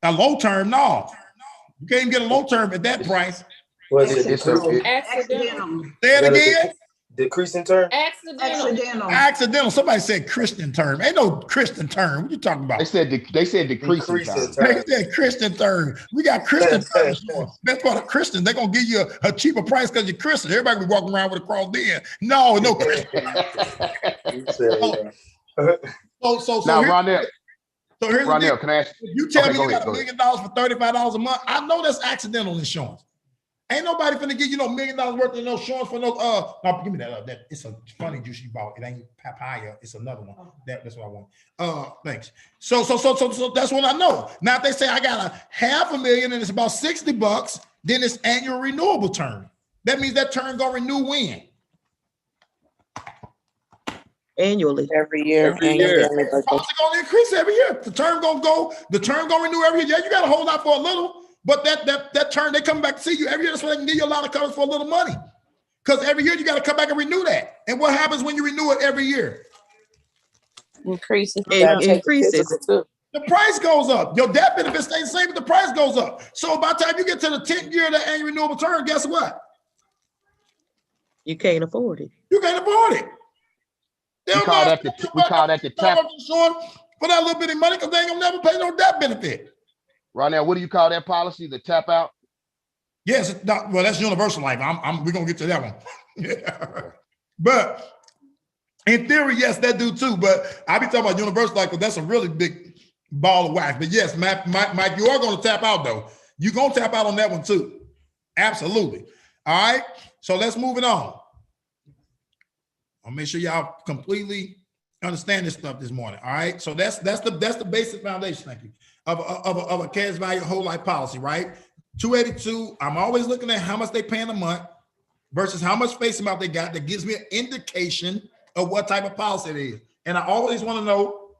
A low term? No, you can't even get a low term at that price. Was it Accidental. Say it again. decreasing term? Accidental. Somebody said Christian term. Ain't no Christian term. What you talking about? They said decreasing term. They said Christian term. We got Christian term. That's what a Christian. They're gonna give you a cheaper price because you're Christian. Everybody be walking around with a cross then. No Christian. So now, Ronnell. So here's Ronnell, the deal. can I ask? You tell me you got $1 million for $35 a month. I know that's accidental insurance. Ain't nobody finna give you no $1 million worth of no insurance for no no, give me that. It's a funny juice you bought. It ain't papaya, it's another one. That's what I want. Thanks. So that's what I know. Now if they say I got $500,000 and it's about $60, then it's annual renewable term. That means that term gonna renew when? Annually. Every year. It's gonna increase every year. The term gonna renew every year. Yeah, you gotta hold out for a little. But that term, they come back to see you every year. That's why they can give you a lot of coverage for a little money. Because every year you got to come back and renew that. And what happens when you renew it every year? Increases. The price goes up. Your debt benefit stays the same, but the price goes up. So by the time you get to the 10th year of that annual renewable term, guess what? You can't afford it. You can't afford it. We call that the tap. For that little bit of money because they ain't gonna never pay no debt benefit. Ronnell, what do you call that policy? The tap out? Yes, well, that's universal life. We're gonna get to that one. Yeah. But in theory, yes, that do too. But I be talking about universal life because that's a really big ball of wax. But yes, Mike, you are gonna tap out though. You're gonna tap out on that one too. Absolutely. All right. So let's move it on. I'll make sure y'all completely understand this stuff this morning. All right. So that's the basic foundation. Thank you. Of a cash value whole life policy, right? 282. I'm always looking at how much they pay in a month versus how much face amount they got. That gives me an indication of what type of policy it is. And I always want to know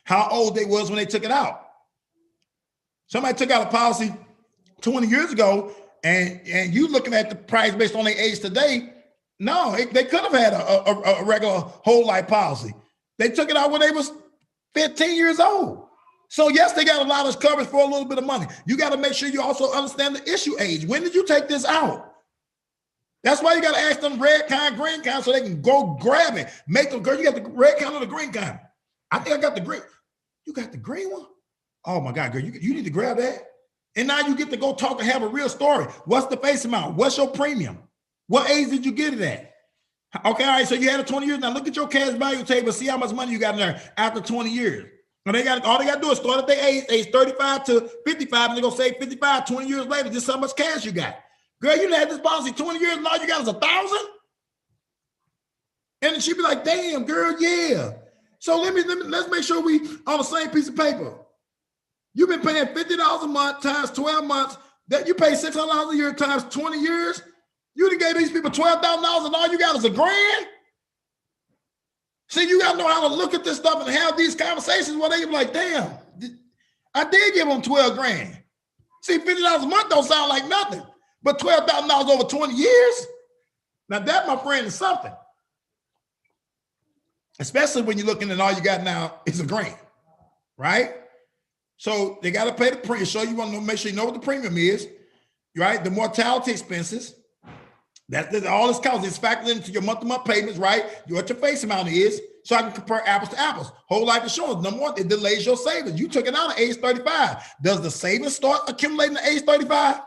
how old they was when they took it out. Somebody took out a policy 20 years ago, and you looking at the price based on their age today. No, they could have had a regular whole life policy. They took it out when they was 15 years old. So yes, they got a lot of coverage for a little bit of money. You got to make sure you also understand the issue age. When did you take this out? That's why you got to ask them red kind, green kind, so they can go grab it. Make them, girl, you got the red kind or the green kind? I think I got the green. You got the green one? Oh my God, girl, you need to grab that. And now you get to go talk and have a real story. What's the face amount? What's your premium? What age did you get it at? Okay, all right, so you had it 20 years. Now look at your cash value table, see how much money you got in there after 20 years. And all they got to do is start at their age 35 to 55, and they're going to save 55 20 years later. Just how much cash you got. Girl, you had this policy 20 years, and all you got is 1,000? And then she'd be like, damn, girl, yeah. So let's make sure we on the same piece of paper. You've been paying $50 a month times 12 months. That you pay $600 a year times 20 years. You done gave these people $12,000 and all you got is $1,000? See, you got to know how to look at this stuff and have these conversations where they be like, damn, I did give them $12,000. See, $50 a month don't sound like nothing, but $12,000 over 20 years? Now that, my friend, is something. Especially when you're looking at all you got now is $1,000, right? So they got to pay the premium. So you want to make sure you know what the premium is, right? The mortality expenses. That's all this costs. It's factored into your month-to-month payments, right? What your face amount is, so I can compare apples to apples. Whole life insurance, number one, it delays your savings. You took it out at age 35. Does the savings start accumulating at age 35?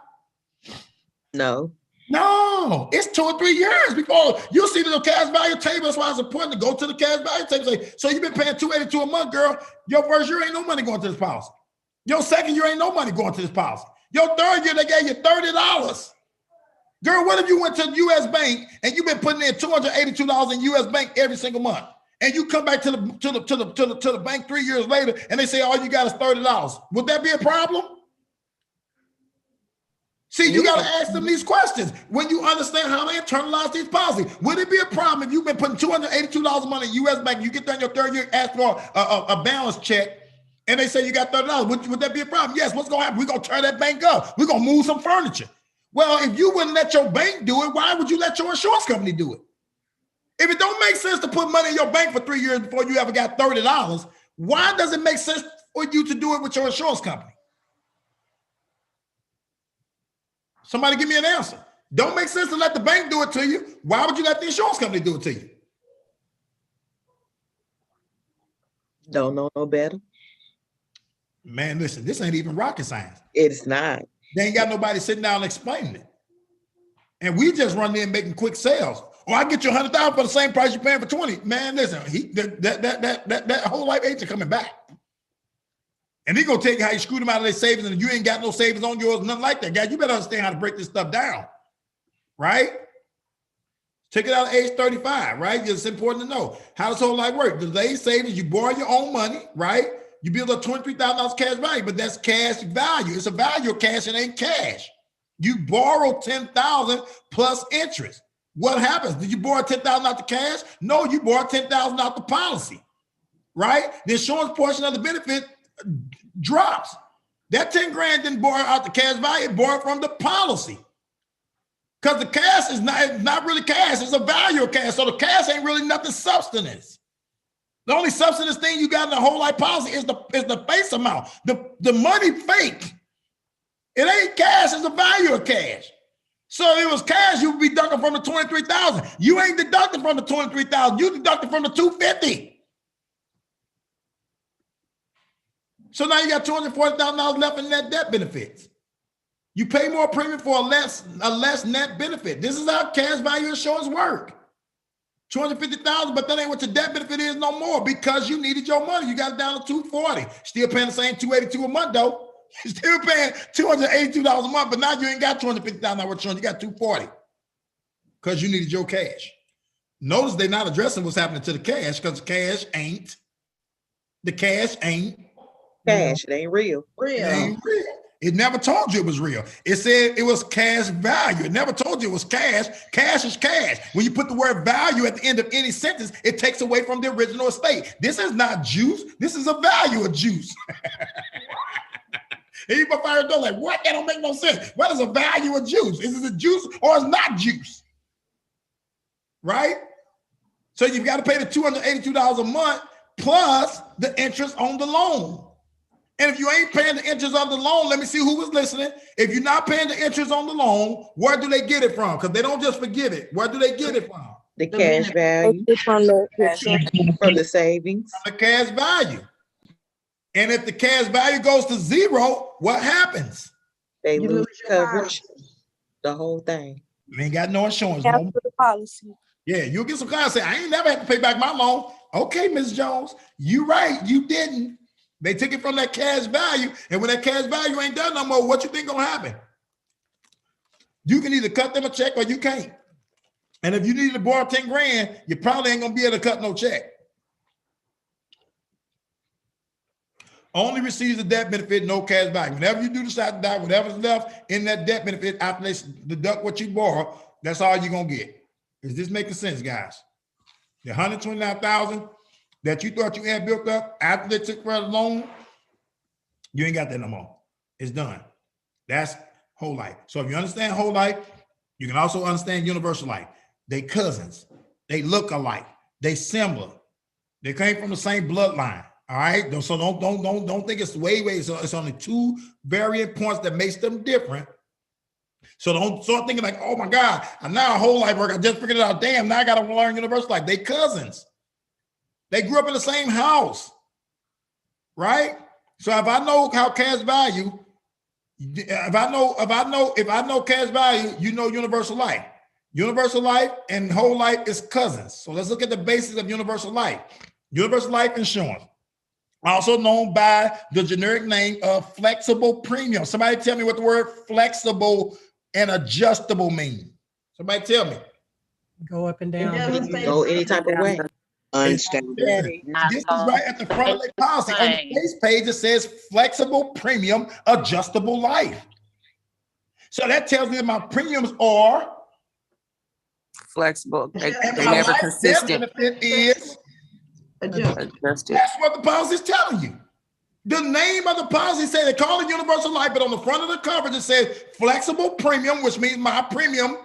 No. No, it's 2 or 3 years before you'll see the cash value table. That's why it's important to go to the cash value table. Say, so you've been paying $282 a month, girl. Your first year ain't no money going to this policy. Your second year ain't no money going to this policy. Your third year, they gave you $30. Girl, what if you went to the U.S. Bank and you've been putting in $282 in U.S. Bank every single month, and you come back to the bank 3 years later and they say all you got is $30? Would that be a problem? See, you got to ask them these questions when you understand how they internalize these policies. Would it be a problem if you've been putting $282 a month in U.S. Bank, you get there in your third year, ask for a balance check, and they say you got $30? Would that be a problem? Yes. What's going to happen? We're going to turn that bank up. We're going to move some furniture. Well, if you wouldn't let your bank do it, why would you let your insurance company do it? If it don't make sense to put money in your bank for 3 years before you ever got $30, why does it make sense for you to do it with your insurance company? Somebody give me an answer. Don't make sense to let the bank do it to you. Why would you let the insurance company do it to you? Don't know no better. Man, listen, this ain't even rocket science. It's not. They ain't got nobody sitting down explaining it. And we just run in making quick sales. Or I get you $100,000 for the same price you're paying for 20. Man, listen, that whole life agent coming back. And he gonna tell you how you screwed them out of their savings and you ain't got no savings on yours, nothing like that. Guys, you better understand how to break this stuff down, right? Take it out at age 35, right? It's important to know how this whole life works. Delayed savings, you borrow your own money, right? You build up $23,000 cash value, but that's cash value. It's a value of cash, it ain't cash. You borrow $10,000 plus interest. What happens? Did you borrow $10,000 out the cash? No, you borrowed $10,000 out the policy, right? The insurance portion of the benefit drops. That 10 grand didn't borrow out the cash value, it borrowed from the policy. Because the cash is not really cash, it's a value of cash. So the cash ain't really nothing substance. The only substance thing you got in the whole life policy is the face amount. The money fake. It ain't cash, it's a value of cash. So if it was cash, you would be deducting from the $23,000. You ain't deducting from the $23,000, you deducting from the $250,000. So now you got $240,000 left in net debt benefits. You pay more premium for a less net benefit. This is how cash value insurance work. $250,000, but that ain't what your debt benefit is no more because you needed your money. You got it down to $240. Still paying the same $282 a month though. You're still paying $282 a month, but now you ain't got $250,000 worth of, you got $240 because you needed your cash. Notice they're not addressing what's happening to the cash because cash ain't. Cash, it ain't real. It ain't real. It never told you it was real. It said it was cash value. It never told you it was cash. Cash is cash. When you put the word value at the end of any sentence, it takes away from the original estate. This is not juice. This is a value of juice. And you fire door like, what? That don't make no sense. What is a value of juice? Is it a juice or it's not juice? Right? So you've got to pay the $282 a month plus the interest on the loan. And if you ain't paying the interest on the loan, let me see who was listening. If you're not paying the interest on the loan, where do they get it from? Because they don't just forgive it. Where do they get it from? The cash value. From the savings. The cash value. And if the cash value goes to zero, what happens? They lose coverage. The whole thing. You ain't got no insurance. Cancel the policy. Yeah, you'll get some clients say, I ain't never had to pay back my loan. Okay, Ms. Jones, you right, you didn't. They took it from that cash value, and when that cash value ain't done no more, what you think gonna happen? You can either cut them a check or you can't. And if you need to borrow 10 grand, you probably ain't gonna be able to cut no check. Only receives the death benefit, no cash value. Whenever you do decide to die, whatever's left in that death benefit, after they deduct what you borrow, that's all you're gonna get. Is this making sense, guys? The $129,000 that you thought you had built up after they took for the loan, you ain't got that no more. It's done. That's whole life. So if you understand whole life, you can also understand universal life. They cousins. They look alike. They similar. They came from the same bloodline. All right. So don't think it's way. So it's only two variant points that makes them different. So don't start thinking like, oh my God, I'm now a whole life work. I just figured it out. Damn, now I got to learn universal life. They cousins. They grew up in the same house, right? So if I know how cash value, if I know cash value, you know universal life. Universal life and whole life is cousins. So let's look at the basics of universal life. Universal life insurance, also known by the generic name of flexible premium. Somebody tell me what the word flexible and adjustable mean. Somebody tell me. Go up and It down. doesn't say Go the any type of way. Unstable. Listen, this is right at the front of the policy. On the base page, it says flexible premium adjustable life. So that tells me that my premiums are Flexible. They and my never life death consistent. benefit is. Adjusted. That's what the policy is telling you. The name of the policy says they call it universal life, but on the front of the coverage it says flexible premium, which means my premium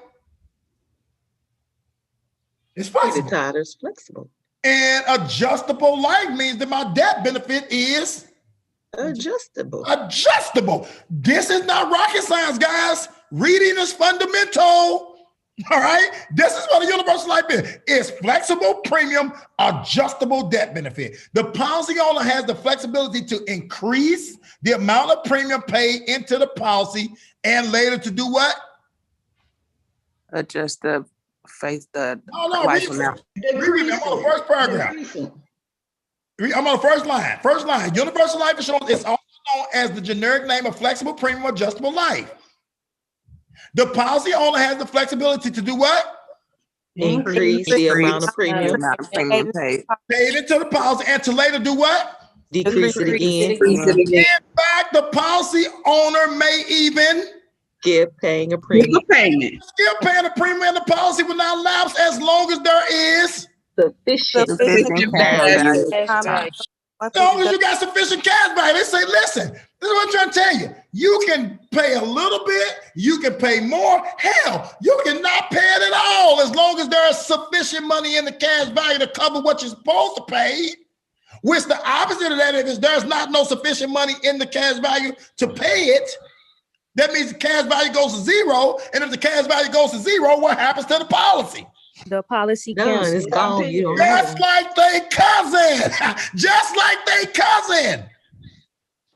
is flexible. The title's flexible. And adjustable life means that my death benefit is adjustable. Adjustable. This is not rocket science, guys. Reading is fundamental. All right. This is what a universal life is. It's flexible premium, adjustable death benefit. The policy owner has the flexibility to increase the amount of premium paid into the policy and later to do what? Adjust the face, the life amount. I'm on the first paragraph. I'm on the first line. First line. Universal life insurance is also known as the generic name of flexible premium adjustable life. The policy owner has the flexibility to do what? Increase the amount of premium paid into the policy and to later do what? Decrease it again. In fact, the policy owner may even skip paying a premium. Skip paying a premium, and the policy will not lapse as long as there is sufficient cash value. As long as you got sufficient cash value. They say, listen, this is what I'm trying to tell you. You can pay a little bit, you can pay more. Hell, you cannot pay it at all as long as there is sufficient money in the cash value to cover what you're supposed to pay. Which the opposite of that is there's not no sufficient money in the cash value to pay it. That means the cash value goes to zero. And if the cash value goes to zero, what happens to the policy? The policy cancels. It's gone. You don't Just like they cousin. Just like they cousin.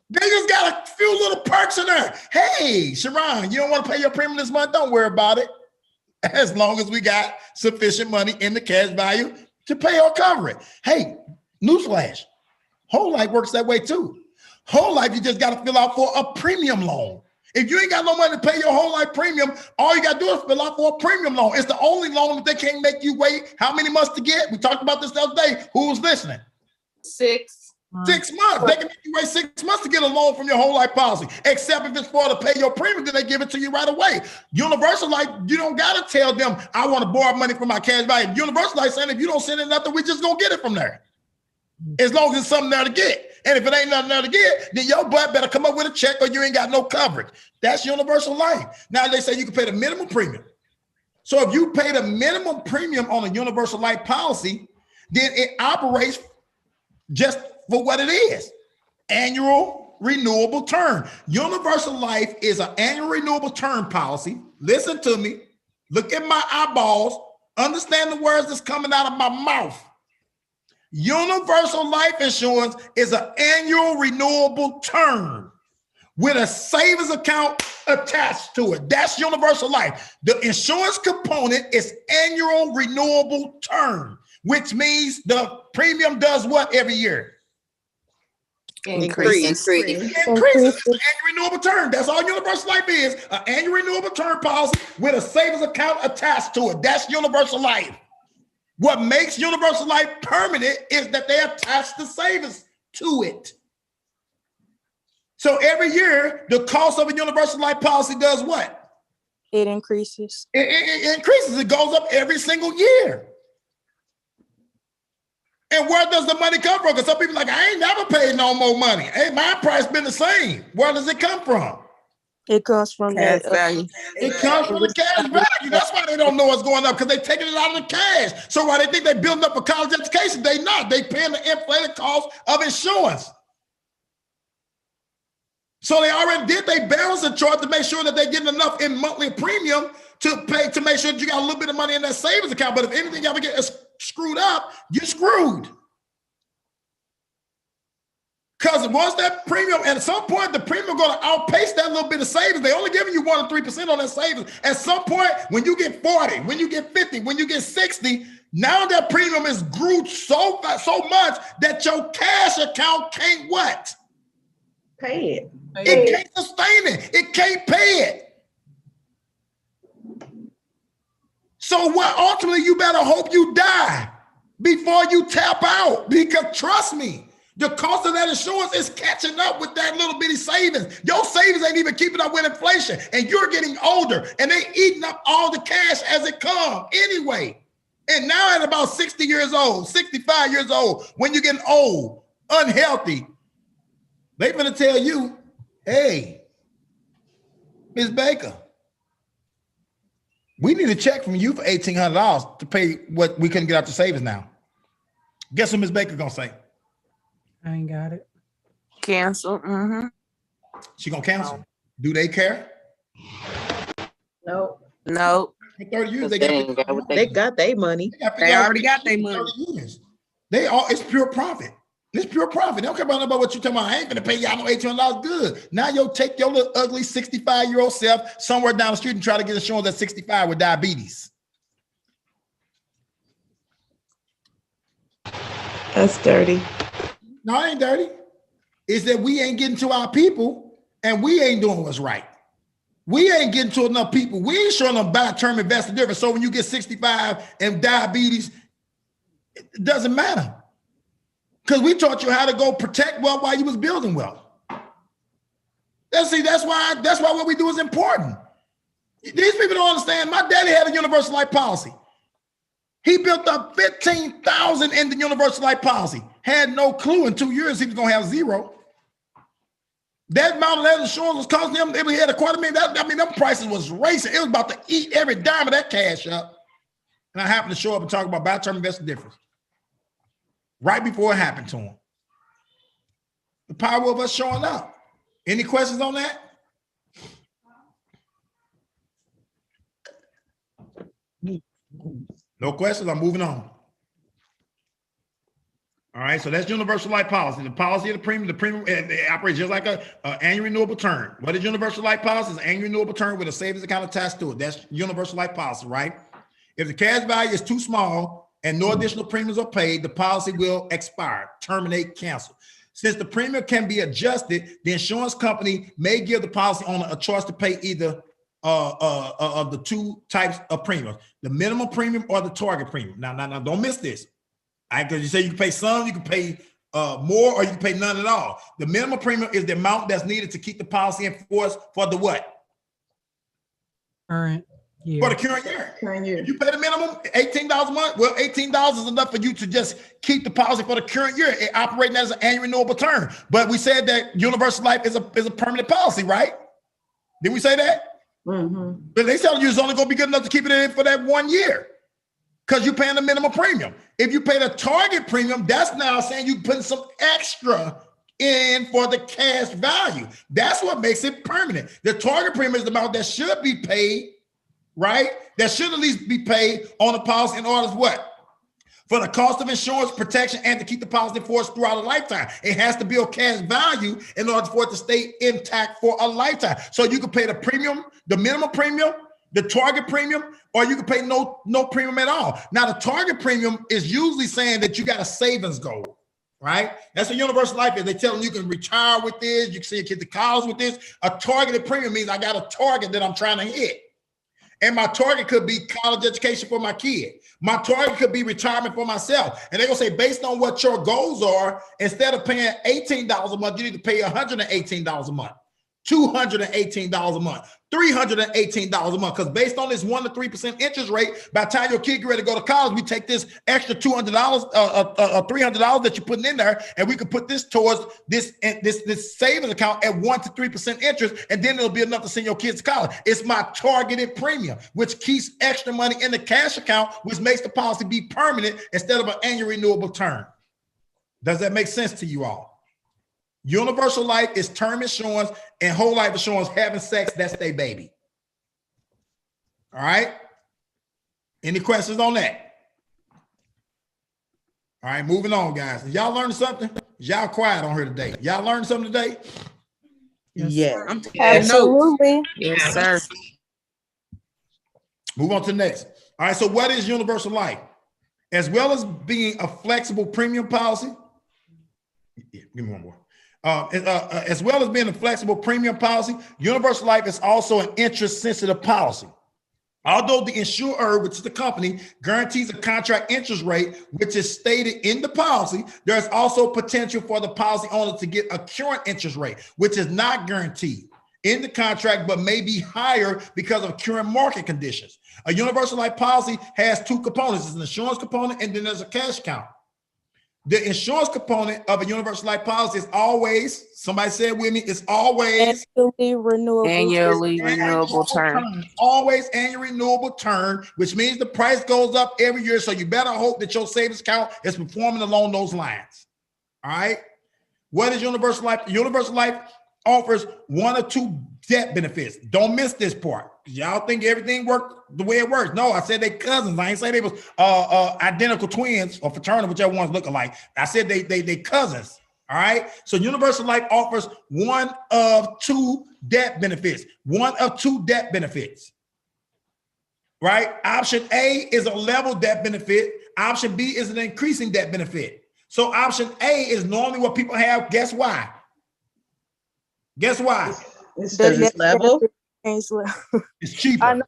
They just got a few little perks in there. Hey, Sharon, you don't want to pay your premium this month? Don't worry about it. As long as we got sufficient money in the cash value to pay or cover it. Hey, newsflash. Whole life works that way too. Whole life, you just got to fill out for a premium loan. If you ain't got no money to pay your whole life premium, all you got to do is fill out for a premium loan. It's the only loan that they can't make you wait how many months to get. We talked about this the other day. Who was listening? 6 months. 6 months. They can make you wait 6 months to get a loan from your whole life policy, except if it's for to pay your premium, then they give it to you right away. Universal Life, you don't got to tell them, I want to borrow money from my cash value. Universal Life saying, if you don't send in nothing, we just going to get it from there. As long as it's something there to get. And if it ain't nothing there to get, then your butt better come up with a check or you ain't got no coverage. That's universal life. Now they say you can pay the minimum premium. So if you pay the minimum premium on a universal life policy, then it operates just for what it is. Annual renewable term. Universal life is an annual renewable term policy. Listen to me. Look at my eyeballs. Understand the words that's coming out of my mouth. Universal life insurance is an annual renewable term with a savings account attached to it. That's universal life. The insurance component is annual renewable term, which means the premium does what every year? Increases. Annual renewable term. That's all universal life is, an annual renewable term policy with a savings account attached to it. That's universal life. What makes universal life permanent is that they attach the savings to it. So every year, the cost of a universal life policy does what? It increases. It increases. It goes up every single year. And where does the money come from? Because some people are like, I ain't never paid no more money. Hey, my price been the same. Where does it come from? It comes from cash value. It comes from the cash value. That's why they don't know what's going up, because they're taking it out of the cash. So while they think they're building up a college education, they not. They paying the inflated cost of insurance. So they already did their balancing chart to make sure that they're getting enough in monthly premium to pay, to make sure that you got a little bit of money in that savings account. But if anything ever gets screwed up, you're screwed. Because once that premium, at some point, the premium going to outpace that little bit of savings. They only giving you 1 or 3% on that savings. At some point, when you get 40, when you get 50, when you get 60, now that premium is grew so much that your cash account can't what? Pay it. It can't sustain it. It can't pay it. So what? Ultimately, you better hope you die before you tap out, because trust me, the cost of that insurance is catching up with that little bitty savings. Your savings ain't even keeping up with inflation, and you're getting older, and they eating up all the cash as it comes anyway. And now at about 60 years old, 65 years old, when you're getting old, unhealthy, they gonna tell you, hey, Ms. Baker, we need a check from you for $1,800 to pay what we couldn't get out the savings now. Guess what Ms. Baker gonna say? I ain't got it. Cancel. Mm-hmm. She gonna cancel. Do they care? No. No. For 30 years, They got their money. They already got their money. They all, it's pure profit. It's pure profit. They don't care about what you talking about. I ain't gonna pay y'all no $1,800 good. Now you'll take your little ugly 65-year-old self somewhere down the street and try to get insurance at 65 with diabetes. That's dirty. No, it ain't dirty. It's that we ain't getting to our people and we ain't doing what's right. We ain't getting to enough people. We ain't showing them buy-term investor difference. So when you get 65 and diabetes, it doesn't matter. Because we taught you how to go protect wealth while you was building wealth. That's why what we do is important. These people don't understand. My daddy had a universal life policy. He built up 15,000 in the universal life policy. Had no clue in 2 years he was gonna have zero. That amount of that insurance was costing him. If he had $250,000, them prices was racing. It was about to eat every dime of that cash up. And I happened to show up and talk about buy-term investor difference right before it happened to him. The power of us showing up. Any questions on that? No questions. I'm moving on. All right, so that's universal life policy. The policy of the premium it operates just like a annual renewable term. What is universal life policy? It's an annual renewable term with a savings account attached to it. That's universal life policy, right? If the cash value is too small and no additional premiums are paid, the policy will expire, terminate, cancel. Since the premium can be adjusted, the insurance company may give the policy owner a choice to pay either of the two types of premiums, the minimum premium or the target premium. Now, don't miss this. Because you say you can pay some, you can pay more, or you can pay none at all. The minimum premium is the amount that's needed to keep the policy in force for the what? Current year. For the current year. Current year. If you pay the minimum, $18 a month, well, $18 is enough for you to just keep the policy for the current year. It operating as an annual renewable term. But we said that universal life is a permanent policy, right? Did we say that? Mm-hmm. But they tell you it's only going to be good enough to keep it in for that 1 year, because you're paying the minimum premium. If you pay the target premium, that's now saying you're putting some extra in for the cash value. That's what makes it permanent. The target premium is the amount that should be paid, right? That should at least be paid on the policy in order to what? For the cost of insurance, protection, and to keep the policy in force throughout a lifetime. It has to build cash value in order for it to stay intact for a lifetime. So you can pay the premium, the minimum premium, the target premium, or you can pay no premium at all. Now, the target premium is usually saying that you got a savings goal, right? That's what universal life is. They tell them you can retire with this, you can send your kids to college with this. A targeted premium means I got a target that I'm trying to hit. And my target could be college education for my kid. My target could be retirement for myself. And they're going to say, based on what your goals are, instead of paying $18 a month, you need to pay $118 a month, $218 a month, $318 a month. Because based on this 1 to 3% interest rate, by the time your kid get ready to go to college, we take this extra $200, $300 that you're putting in there, and we can put this towards this savings account at 1 to 3% interest, and then it'll be enough to send your kids to college. It's my targeted premium, which keeps extra money in the cash account, which makes the policy be permanent instead of an annual renewable term. Does that make sense to you all? Universal life is term insurance, and whole life insurance, having sex, that's their baby. All right. Any questions on that? All right, moving on, guys. Y'all learned something? Y'all quiet on here today. Y'all learned something today? Yeah. I'm taking notes. Yes, sir. Move on to the next. All right, so what is universal life? As well as being a flexible premium policy. Yeah, give me one more. As well as being a flexible premium policy, universal life is also an interest-sensitive policy. Although the insurer, which is the company, guarantees a contract interest rate, which is stated in the policy, there's also potential for the policy owner to get a current interest rate, which is not guaranteed in the contract, but may be higher because of current market conditions. A universal life policy has two components. There's an insurance component and then there's a cash account. The insurance component of a universal life policy is always, somebody said with me, it's always annually renewable term. Always annual renewable term, which means the price goes up every year. So you better hope that your savings account is performing along those lines. All right. What is universal life? Universal life offers one or two death benefits. Don't miss this part. Y'all think everything worked the way it works. No, I said they cousins. I ain't say they was identical twins or fraternal, whichever one's looking like. I said they cousins. All right. So universal life offers one of two death benefits. One of two death benefits. Right? Option A is a level death benefit. Option B is an increasing death benefit. So option A is normally what people have. Guess why? Guess why? It's level. It's cheaper.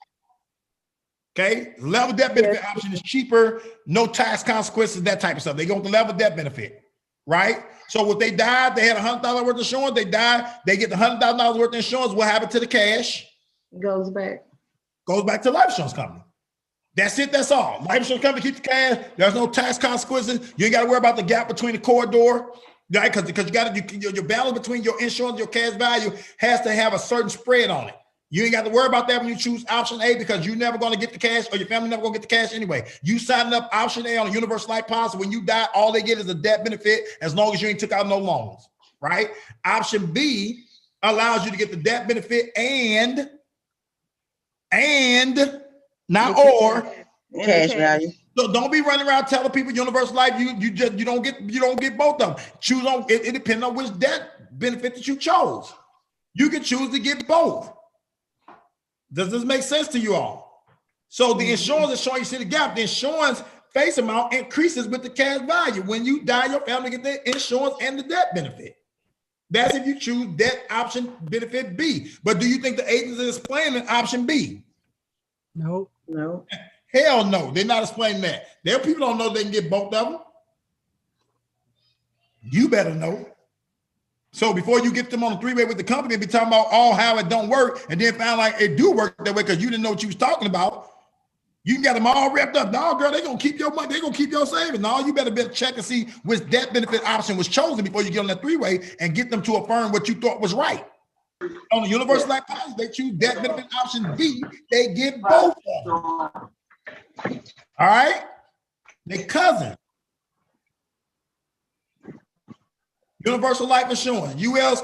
Okay, level death benefit option is cheaper, no tax consequences, that type of stuff. They go with the level death benefit, right? So if they died, they had $100 worth of insurance, they died, they get the $100,000 worth of insurance. What happened to the cash? Goes back To the life insurance company. That's it, that's all. Life insurance company keeps the cash, there's no tax consequences. You ain't got to worry about the gap between the corridor. Right, because you got to your balance between your insurance and your cash value has to have a certain spread on it. You ain't got to worry about that when you choose option A because you're never going to get the cash or your family never going to get the cash anyway. You signing up option A on a universal life policy. When you die, all they get is a death benefit as long as you ain't took out no loans. Right? Option B allows you to get the death benefit and not or cash value. So don't be running around telling people universal life you don't get both of them. Choose on it depends on which death benefit that you chose. You can choose to get both. Does this make sense to you all? So the insurance is showing you see the gap. The insurance face amount increases with the cash value. When you die, your family get the insurance and the death benefit. That's if you choose death option benefit B. But do you think the agents are explaining option B? No. Hell no, they're not explaining that. Their people don't know they can get both of them. You better know. So before you get them on a three-way with the company and be talking about how it don't work and then find like it do work that way because you didn't know what you was talking about, you got them all wrapped up. No, girl, they're going to keep your money. They're going to keep your savings. No, you better check and see which death benefit option was chosen before you get on that three-way and get them to affirm what you thought was right. On the universal life policy, they choose death benefit option B. They get both of them. All right? They cousin. Universal life insurance. ULs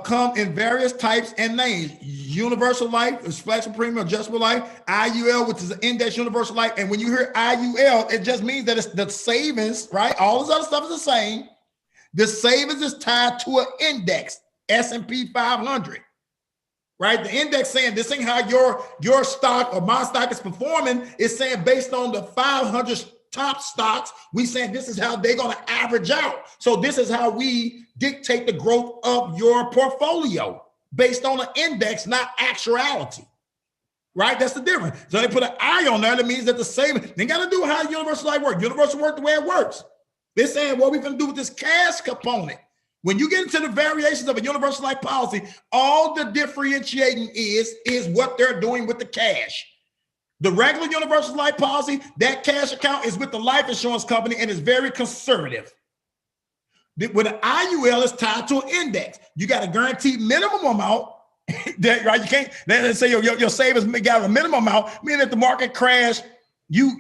come in various types and names. Universal life is flexible premium adjustable life. IUL, which is an index universal life. And when you hear IUL, it just means that it's the savings, right? All this other stuff is the same. The savings is tied to an index, S&P 500. Right? The index saying this ain't how your stock or my stock is performing. It's saying based on the 500 top stocks, we saying this is how they're going to average out. So this is how we dictate the growth of your portfolio based on an index, not actuality. Right? That's the difference. So they put an I on there. That means that the savings, they got to do how universal life works. Universal work the way it works. They're saying what we're going to do with this cash component. When you get into the variations of a universal life policy, all the differentiating is what they're doing with the cash. The regular universal life policy, that cash account is with the life insurance company and is very conservative. When an IUL is tied to an index, you got a guaranteed minimum amount. That, right? You can't, let's say your savings got a minimum amount, meaning if the market crash, you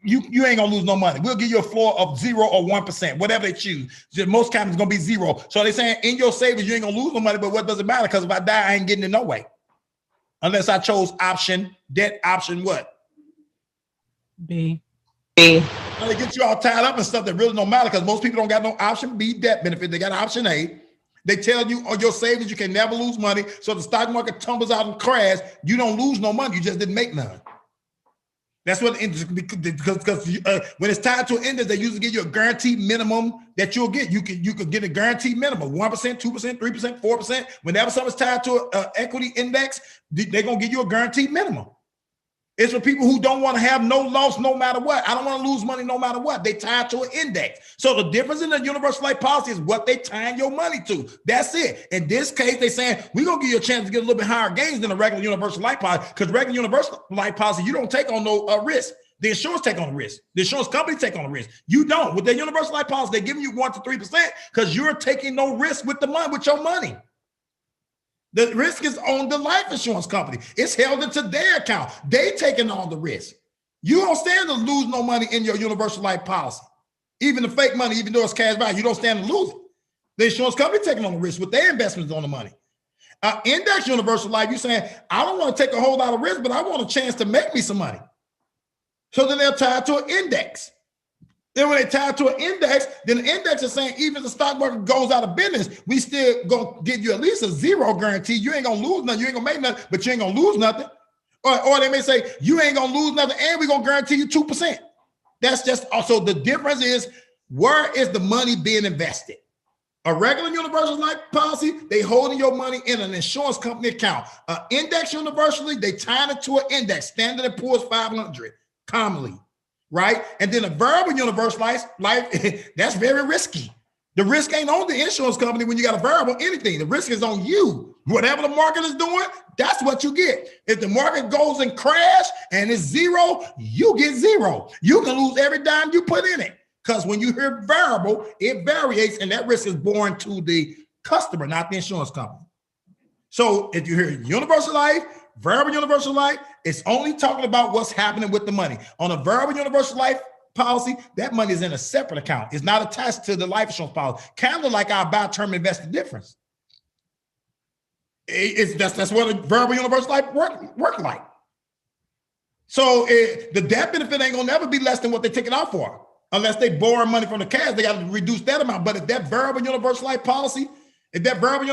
ain't gonna lose no money. We'll give you a floor of 0 or 1%, whatever they choose. Most times it's gonna be 0. So they're saying in your savings, you ain't gonna lose no money, but what does it matter? Because if I die, I ain't getting it no way. Unless I chose debt option what? B. They get you all tied up in stuff that really don't matter because most people don't got no option B debt benefit. They got option A. They tell you on your savings, you can never lose money. So if the stock market tumbles out and crash, you don't lose no money. You just didn't make none. That's what because when it's tied to an index, they usually give you a guaranteed minimum that you'll get. You could get a guaranteed minimum, 1%, 2%, 3%, 4%. Whenever something's tied to an equity index, they're gonna give you a guaranteed minimum. It's for people who don't want to have no loss no matter what. I don't want to lose money no matter what. They tie it to an index. So the difference in the universal life policy is what they tying your money to. That's it. In this case, they're saying, we're going to give you a chance to get a little bit higher gains than a regular universal life policy, because regular universal life policy, you don't take on no risk. The insurance take on the risk. The insurance company take on the risk. You don't. With their universal life policy, they're giving you 1 to 3% because you're taking no risk with the money, with your money. The risk is on the life insurance company. It's held into their account. They taking on the risk. You don't stand to lose no money in your universal life policy. Even the fake money, even though it's cash value, you don't stand to lose it. The insurance company taking on the risk with their investments on the money. Index universal life, you're saying, I don't want to take a whole lot of risk, but I want a chance to make me some money. So then they'll tie it to an index. Then when they tie it to an index, then the index is saying even if the stock market goes out of business, we still gonna give you at least a 0 guarantee. You ain't gonna lose nothing, you ain't gonna make nothing, but you ain't gonna lose nothing. Or they may say you ain't gonna lose nothing and we're gonna guarantee you 2%. That's just also the difference is where is the money being invested? A regular universal life policy, they holding your money in an insurance company account. Index universally, they tying it to an index, Standard & Poor's 500 commonly. Right? And then a variable universal life, that's very risky. The risk ain't on the insurance company when you got a variable anything. The risk is on you. Whatever the market is doing, that's what you get. If the market goes and crash and it's 0, you get 0. You can lose every dime you put in it. Because when you hear variable, it varies and that risk is borne to the customer, not the insurance company. So if you hear universal life, variable universal life, it's only talking about what's happening with the money. On a variable universal life policy, that money is in a separate account. It's not attached to the life insurance policy. Kind of like our buy term invested difference. That's what a variable universal life work like. So the death benefit ain't gonna never be less than what they take it out for. Unless they borrow money from the cash, they got to reduce that amount. But if that variable universal life policy, if that variable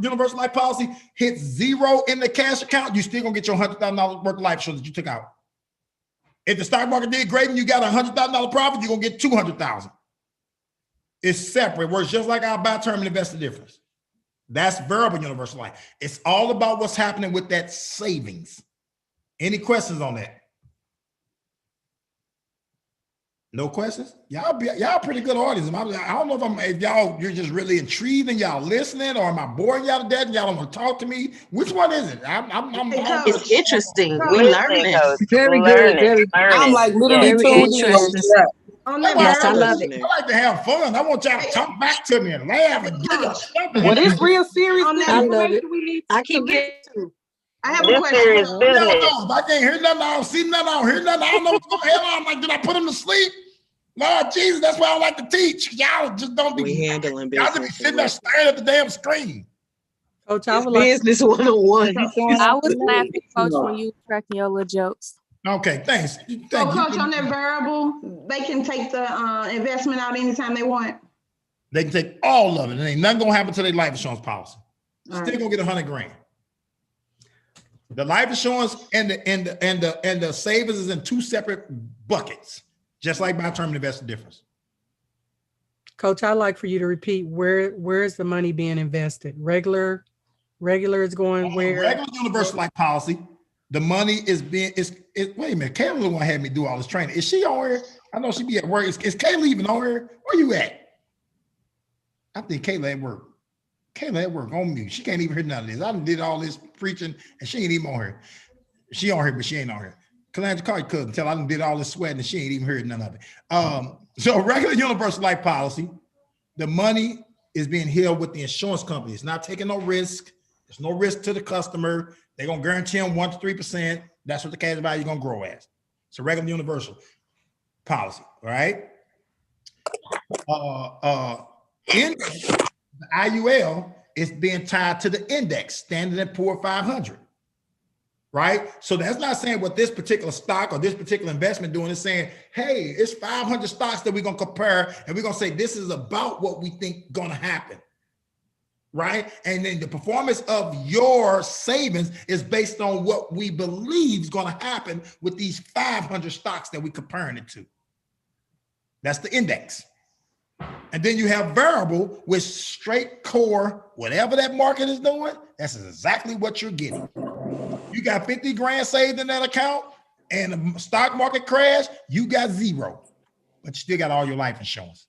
universal life policy hits 0 in the cash account, you still gonna get your $100,000 worth of life insurance that you took out. If the stock market did great and you got $100,000 profit, you're gonna get $200,000. It's separate. It works just like our buy term and invested difference. That's variable universal life. It's all about what's happening with that savings. Any questions on that? No questions? Y'all pretty good audience. I don't know if you're just really intrigued and y'all listening, or am I boring y'all to death and y'all don't want to talk to me? Which one is it? It's interesting. We learning. Very good. Very. I'm like literally Very tuned in. interesting. Yes, I love it. I like to have fun. I want y'all to talk back to me and laugh and get up. Well, this real serious. I love it. I keep getting. I have a question. If I can't hear nothing, I don't see nothing, I don't hear nothing, I don't know what's going on. I'm like, did I put him to sleep? Lord Jesus, that's why I like to teach. Y'all just don't be handling business. Y'all just be sitting there staring at the damn screen. Coach, I was business 101. I was laughing, Coach, when you were cracking your little jokes. Okay, thanks. So, Coach, on that variable, they can take the investment out anytime they want. They can take all of it, and ain't nothing gonna happen to their life insurance policy. Still gonna get $100,000. The life insurance and the savings is in 2 separate buckets, just like my term invested difference. Coach, I'd like for you to repeat where is the money being invested? Regular is going where? Regular universal life policy. The money is being wait a minute. Kayla the one had me do all this training. Is she on here? I know she be at work. Is Kayla even on here? Where you at? I think Kayla at work. Kayla at work on mute. She can't even hear none of this. I done did all this preaching and she ain't even on here. She on here, but she ain't on here. Calandra, call your cousin. Tell her I done did all this sweating and she ain't even heard none of it. So regular universal life policy, the money is being held with the insurance company. It's not taking no risk. There's no risk to the customer. They're gonna guarantee them 1 to 3%. That's what the cash value is gonna grow as. It's a regular universal policy, all right? In the IUL is being tied to the index, Standard & Poor's 500, right? So that's not saying what this particular stock or this particular investment doing. Is saying, hey, it's 500 stocks that we're gonna compare and we're gonna say this is about what we think gonna happen, right? And then the performance of your savings is based on what we believe is gonna happen with these 500 stocks that we're comparing it to. That's the index. And then you have variable, with straight core, whatever that market is doing, that's exactly what you're getting. you got 50 grand saved in that account and the stock market crash, you got zero, but you still got all your life insurance.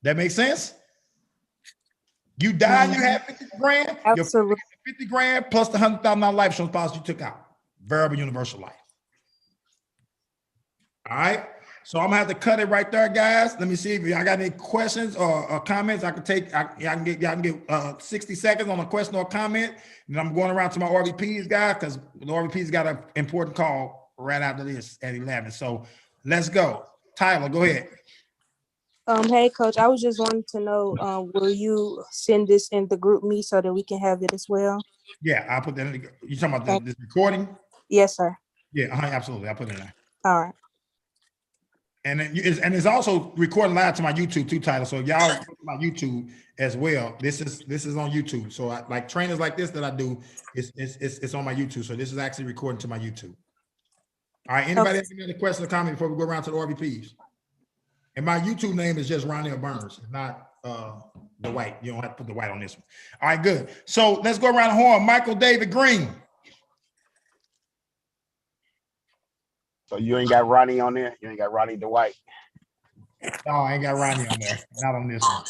That makes sense? You died, you had 50 grand, Absolutely. your 50 grand plus the $100,000 life insurance policy you took out. Variable universal life. All right. So I'm gonna have to cut it right there, guys. Let me see if y'all got any questions or comments. I can get 60 seconds on a question or comment. And I'm going around to my RVPs, guys, because the RVPs got an important call right after this at 11. So let's go. Tyler, go ahead. Hey coach, I was just wanting to know, will you send this in the group me so that we can have it as well? Yeah, I'll put that in. You talking about this recording? Yes, sir. Yeah, absolutely. I'll put it in there. All right. And it's also recorded live to my YouTube too, Tyler. So y'all go to my YouTube as well. This is on YouTube. So like trainers like this that I do, it's on my YouTube. So this is actually recording to my YouTube. All right. Anybody have any other questions or comments before we go around to the RVPs? And my YouTube name is just Ronnell Burns, not the white. You don't have to put the white on this one. All right, good. So let's go around the horn. Michael David Green. So you ain't got Ronnie on there? You ain't got Ronnie Dwight? No, I ain't got Ronnie on there. Not on this one.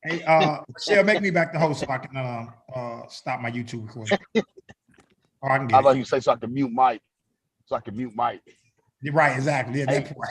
Hey, Michelle, make me back the host so I can stop my YouTube recording. Or I can get I thought you say so I can mute Mike. So I can mute Mike. You're right, exactly. Yeah, that part.